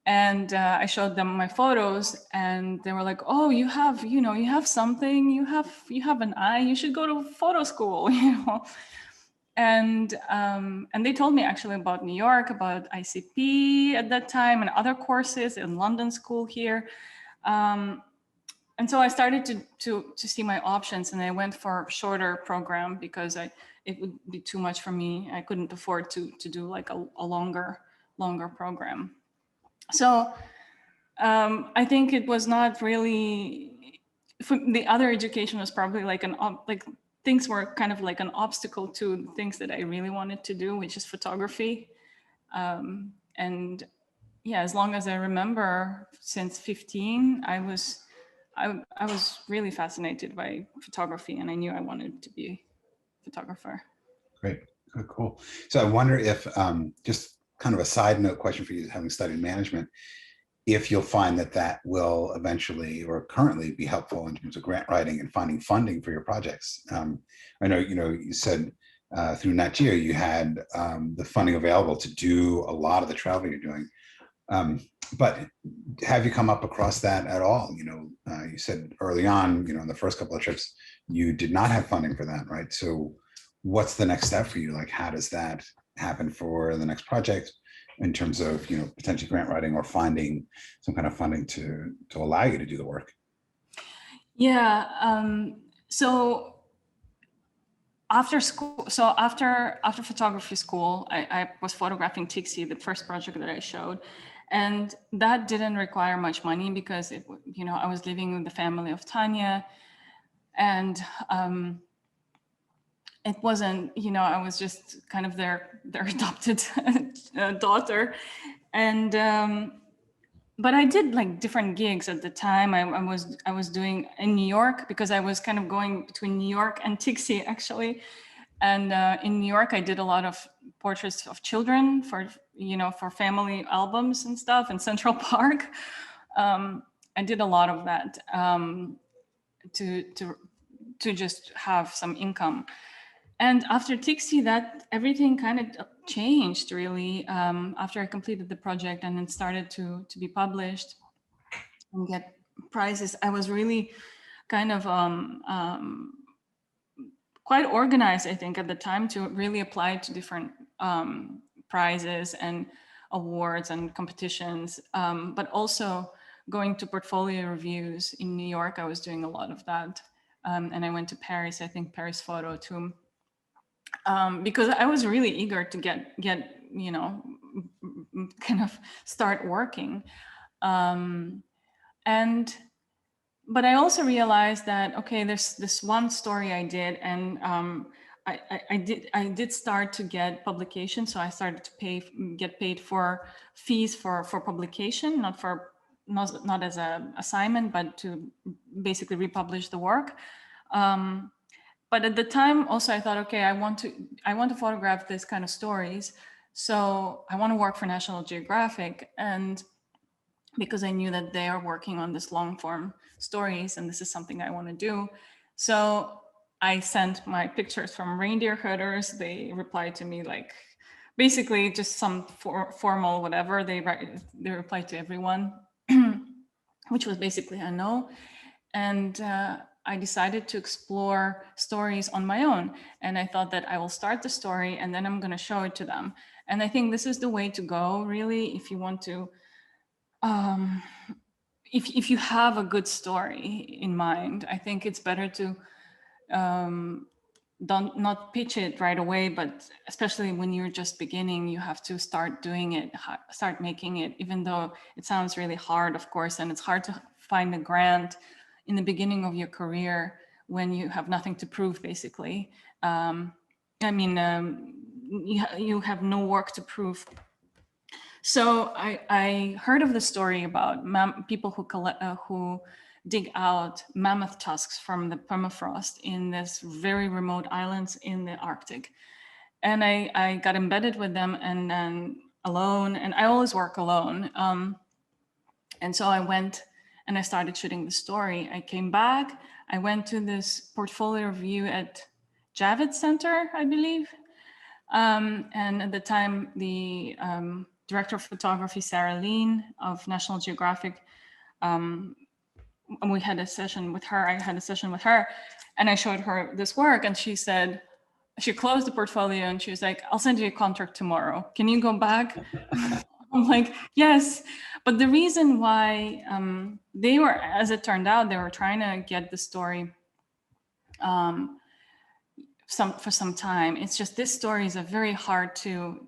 And I showed them my photos, and they were like, "Oh, you have something. You have an eye. You should go to photo school." And they told me actually about New York, about ICP at that time, and other courses in London school here. And so I started to see my options, and I went for a shorter program because it would be too much for me. I couldn't afford to do like a longer program. So I think it was not really, the other education was probably like things were kind of like an obstacle to things that I really wanted to do, which is photography. And yeah, as long as I remember, since 15, I was really fascinated by photography, and I knew I wanted to be a photographer. Great, cool. So I wonder if, just kind of a side note question for you, having studied management, if you'll find that will eventually or currently be helpful in terms of grant writing and finding funding for your projects. I know, you said through Nat Geo, you had the funding available to do a lot of the travel you're doing. But have you come up across that at all? You said early on, in the first couple of trips, you did not have funding for that, right? So what's the next step for you? Like, how does that happen for the next project? in terms of, potentially grant writing or finding some kind of funding to allow you to do the work? Yeah. So after school, after photography school, I was photographing Tiksi, the first project that I showed, and that didn't require much money because I was living with the family of Tanya, and it wasn't, I was just kind of their adopted daughter, and but I did like different gigs at the time. I was doing in New York because I was kind of going between New York and Tiksi actually. And in New York, I did a lot of portraits of children for family albums and stuff in Central Park. I did a lot of that to just have some income. And after Tiksi, that everything kind of changed really after I completed the project and it started to be published and get prizes. I was really kind of quite organized, I think, at the time to really apply to different prizes and awards and competitions, but also going to portfolio reviews in New York. I was doing a lot of that. And I went to Paris, I think Paris Photo too, because I was really eager to get kind of start working. But I also realized that, okay, there's this one story I did, and I did start to get publication. So I started to get paid for fees for publication, not as an assignment, but to basically republish the work. But at the time also I thought, okay, I want to photograph this kind of stories. So I want to work for National Geographic, and because I knew that they are working on this long form stories and this is something I want to do. So I sent my pictures from reindeer herders. They replied to me like basically just some formal whatever. They replied to everyone, which was basically a no. And I decided to explore stories on my own. And I thought that I will start the story and then I'm going to show it to them. And I think this is the way to go, really, if you want to, if you have a good story in mind. I think it's better to not pitch it right away, but especially when you're just beginning, you have to start doing it, start making it, even though it sounds really hard, of course, and it's hard to find a grant in the beginning of your career when you have nothing to prove, basically. You have no work to prove. So I heard of the story about people who dig out mammoth tusks from the permafrost in this very remote islands in the Arctic. And I got embedded with them and then alone, and I always work alone. And so I went and I started shooting the story. I came back, I went to this portfolio review at Javits Center, I believe. And at the time, the director of photography, Sarah Lean of National Geographic, we had a session with her. I had a session with her and I showed her this work and she said, she closed the portfolio and she was like, I'll send you a contract tomorrow. Can you go back? I'm like, yes. But the reason why they were, as it turned out, they were trying to get the story for some time. It's just this story is a very hard to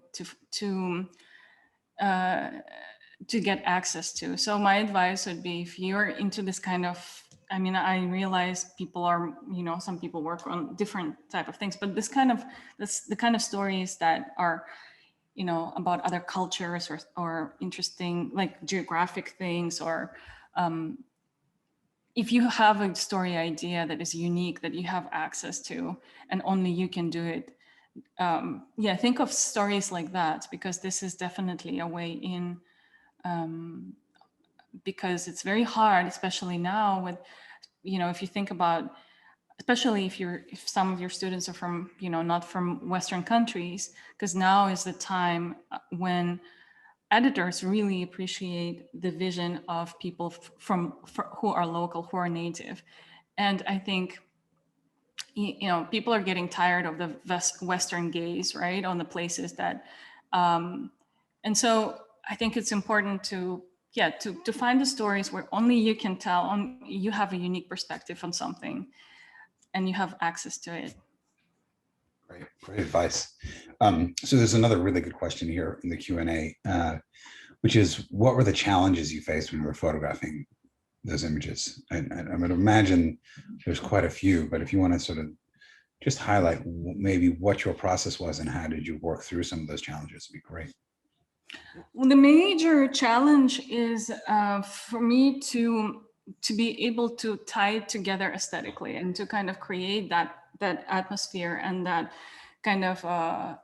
get access to. So my advice would be, if you're into this kind of, I realize people are, some people work on different type of things, but this the kind of stories that are, about other cultures or interesting, like geographic things, or if you have a story idea that is unique, that you have access to, and only you can do it, think of stories like that, because this is definitely a way in, because it's very hard, especially now with, if you think about, especially if some of your students are from, not from Western countries, because now is the time when editors really appreciate the vision of people who are local, who are native. And I think, people are getting tired of the Western gaze, right, on the places that and so I think it's important to find the stories where only you can tell, you have a unique perspective on something and you have access to it. Great advice. So there's another really good question here in the Q&A, which is, what were the challenges you faced when you were photographing those images? I would imagine there's quite a few, but if you want to sort of just highlight maybe what your process was and how did you work through some of those challenges, would be great. Well, the major challenge is for me to be able to tie it together aesthetically and to kind of create that atmosphere and that kind of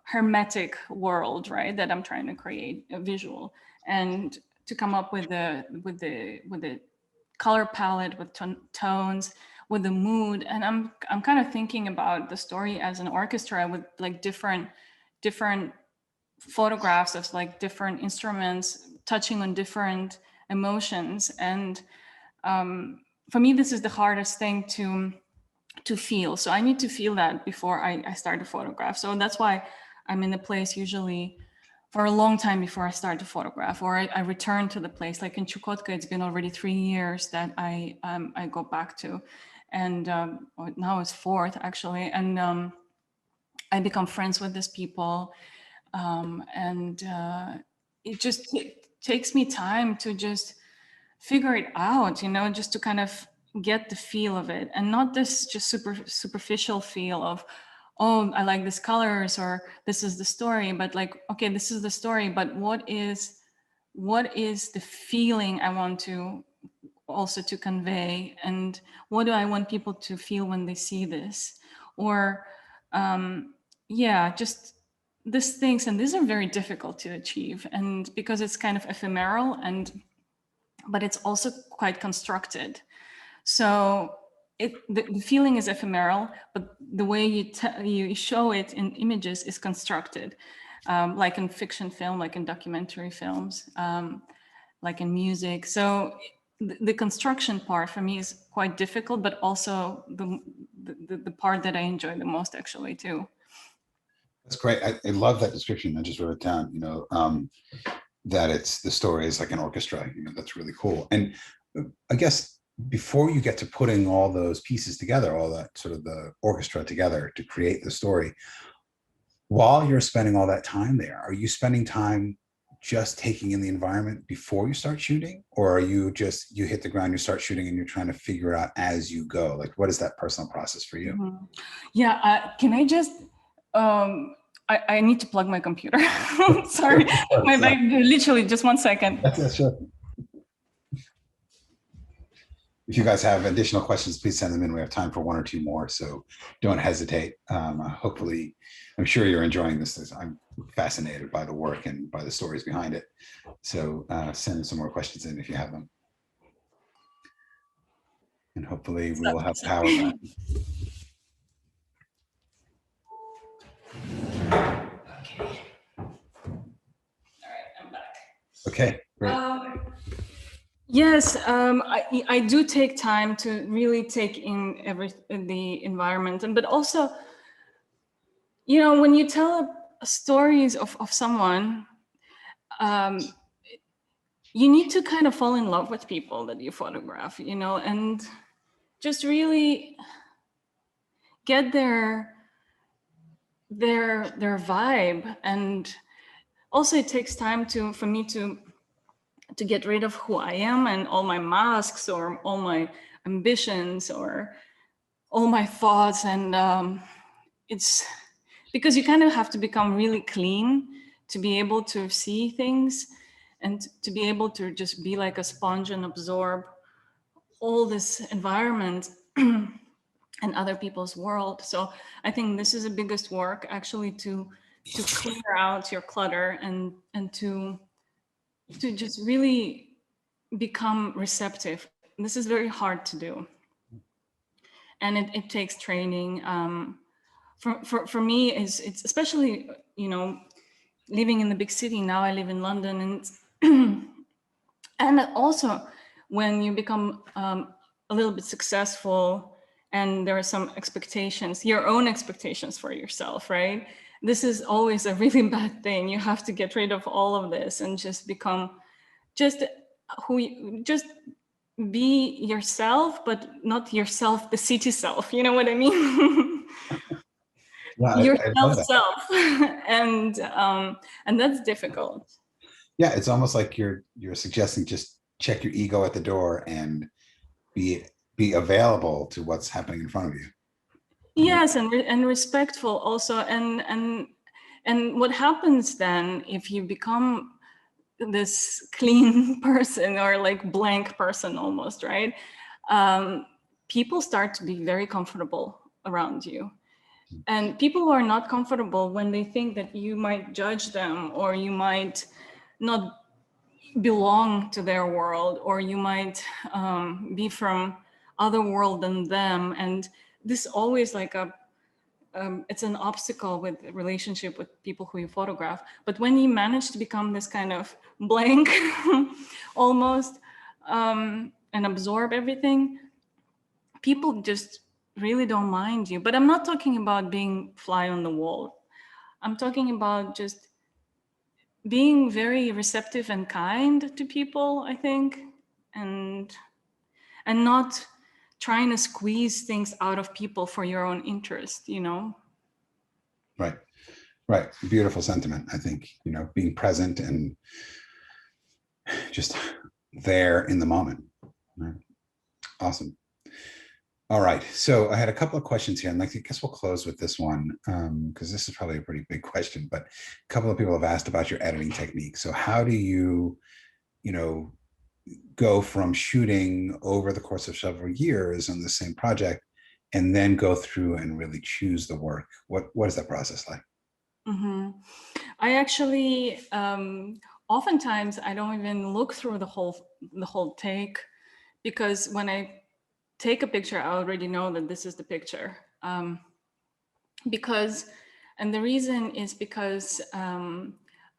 hermetic world, right? That I'm trying to create a visual, and to come up with the color palette, with tones, with the mood. And I'm kind of thinking about the story as an orchestra with like different photographs of like different instruments touching on different emotions. And for me, this is the hardest thing to feel. So I need to feel that before I start to photograph. So that's why I'm in the place usually for a long time before I start to photograph, or I return to the place. Like in Chukotka, it's been already 3 years that I go back to, and now it's 4th actually. And I become friends with these people, and it just takes me time to just figure it out, you know, just to kind of get the feel of it, and not this just superficial feel of, oh, I like these colors, or this is the story, but like, okay, this is the story, but what is the feeling I want to also to convey, and what do I want people to feel when they see this? Or just these things, and these are very difficult to achieve, and because it's kind of ephemeral, but it's also quite constructed. So the feeling is ephemeral, but the way you show it in images is constructed, like in fiction film, like in documentary films, like in music. So the construction part for me is quite difficult, but also the part that I enjoy the most actually too. That's great. I love that description. I just wrote it down, you know, that it's the story is like an orchestra, you know, that's really cool. And I guess before you get to putting all those pieces together, all that sort of the orchestra together to create the story, while you're spending all that time there, are you spending time just taking in the environment before you start shooting, or are you just, you hit the ground, you start shooting, and you're trying to figure it out as you go? Like, what is that personal process for you? Mm-hmm. Yeah, can I just, I need to plug my computer. Sorry, literally just 1 second. That's sure. If you guys have additional questions, please send them in. We have time for 1 or 2 more, so don't hesitate. Hopefully, I'm sure you're enjoying this. I'm fascinated by the work and by the stories behind it. So send some more questions in if you have them. And hopefully we will have power back. Okay. All right, I'm back. Okay, great. Yes, I do take time to really take in the environment, but also, you know, when you tell stories of someone, you need to kind of fall in love with people that you photograph, you know, and just really get their vibe. And also it takes time for me to get rid of who I am and all my masks or all my ambitions or all my thoughts. And it's because you kind of have to become really clean to be able to see things and to be able to just be like a sponge and absorb all this environment and other people's world. So I think this is the biggest work, actually, to clear out your clutter and to just really become receptive. This is very hard to do, and it takes training. For me, it's especially, you know, living in the big city. Now I live in London, and and also when you become a little bit successful and there are some expectations, your own expectations for yourself, right? this is always a really bad thing. You have to get rid of all of this and just become just just be yourself, but not yourself, the city self. You know what I mean? Yeah, I love Yourself that. self, and that's difficult. Yeah, it's almost like you're suggesting just check your ego at the door and be available to what's happening in front of you. Yes, and respectful also, and what happens then if you become this clean person or like blank person almost, right? People start to be very comfortable around you. And people who are not comfortable, when they think that you might judge them or you might not belong to their world or you might be from other world than them, and this always like it's an obstacle with relationship with people who you photograph. But when you manage to become this kind of blank almost and absorb everything, people just really don't mind you. But I'm not talking about being fly on the wall. I'm talking about just being very receptive and kind to people, I think, and not trying to squeeze things out of people for your own interest, you know? Right. Right. Beautiful sentiment. I think, being present and just there in the moment. Right. Awesome. All right. So I had a couple of questions here, and I guess we'll close with this one because this is probably a pretty big question, but a couple of people have asked about your editing technique. So how do you, go from shooting over the course of several years on the same project and then go through and really choose the work? What is that process like? Mm-hmm. I actually, oftentimes I don't even look through the whole take, because when I take a picture, I already know that this is the picture. And the reason is because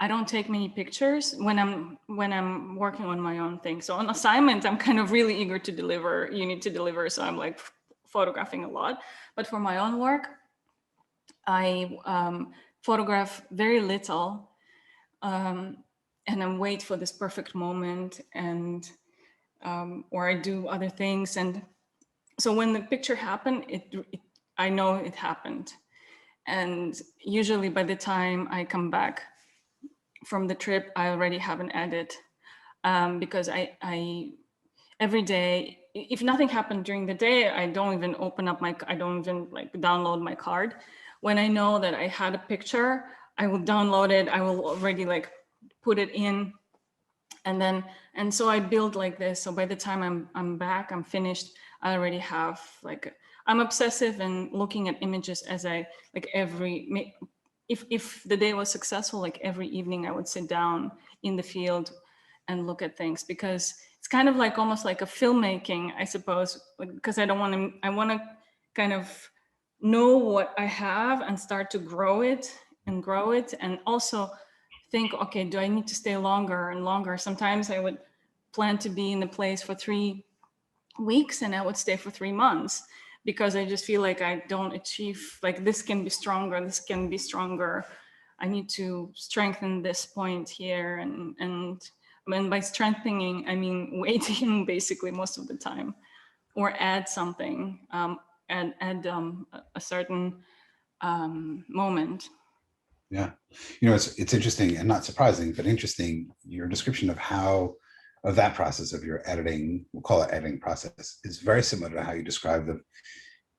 I don't take many pictures when I'm working on my own thing. So on assignment, I'm kind of really eager to deliver. You need to deliver, so I'm like photographing a lot. But for my own work, I photograph very little, and I wait for this perfect moment, and or I do other things. And so when the picture happened, I know it happened. And usually by the time I come back from the trip, I already have an edit, because I every day, if nothing happened during the day, I don't even I don't even like download my card. When I know that I had a picture, I will download it. I will already like put it in, and so I build like this. So by the time I'm back, I'm finished, I already have I'm obsessive and looking at images as I like if the day was successful, like every evening I would sit down in the field and look at things, because it's kind of like almost like a filmmaking, I suppose, because I want to kind of know what I have and start to grow it, and also think, okay, do I need to stay longer and longer? Sometimes I would plan to be in the place for 3 weeks and I would stay for 3 months, because I just feel like I don't achieve, like this can be stronger, this can be stronger. I need to strengthen this point here. And by strengthening, I mean waiting basically most of the time, or add something, add a certain moment. Yeah. It's interesting and not surprising, but interesting. Your description of that process of your editing, we'll call it editing process, is very similar to how you describe the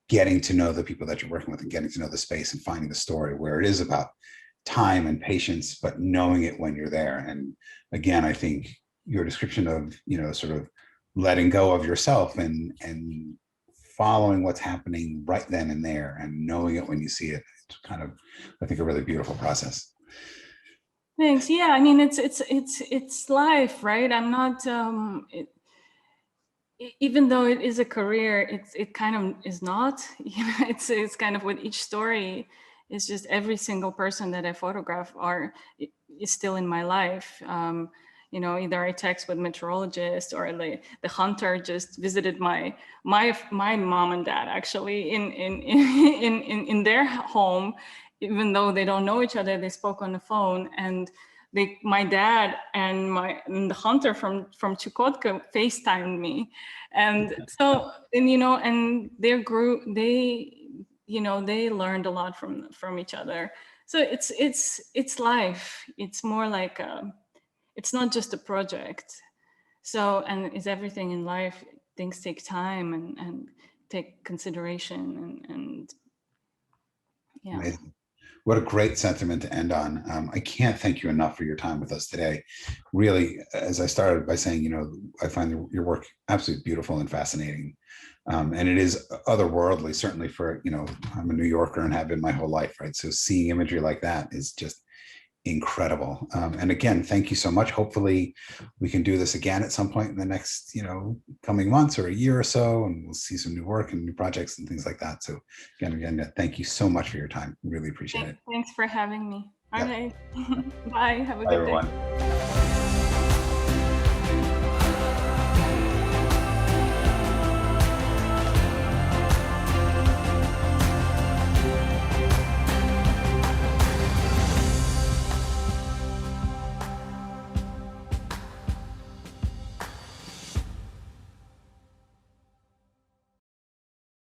getting to know the people that you're working with and getting to know the space and finding the story, where it is about time and patience, but knowing it when you're there. And again, I think your description of, sort of letting go of yourself and following what's happening right then and there and knowing it when you see it, it's kind of, I think, a really beautiful process. Thanks. Yeah, I mean, it's life, right? I'm not even though it is a career, it kind of is not. It's kind of with each story. It's just every single person that I photograph is still in my life. Either I text with meteorologist, or the hunter just visited my mom and dad actually in their home, even though they don't know each other, they spoke on the phone. And my dad and the hunter from Chukotka FaceTimed me. And so, and, you know, and they learned a lot from each other. So it's life. It's more like, it's not just a project. So, and it's everything in life. Things take time and take consideration and yeah. Amazing. What a great sentiment to end on. I can't thank you enough for your time with us today. Really, as I started by saying, you know, I find your work absolutely beautiful and fascinating. And it is otherworldly, certainly for, you know, I'm a New Yorker and have been my whole life, right? So seeing imagery like that is just incredible. And again, thank you so much. Hopefully we can do this again at some point in the next, you know, coming months or a year or so, and we'll see some new work and new projects and things like that. So again, thank you so much for your time. Really appreciate it. Thanks for having me. All Yep. right. Bye. Have a Bye, good day. everyone.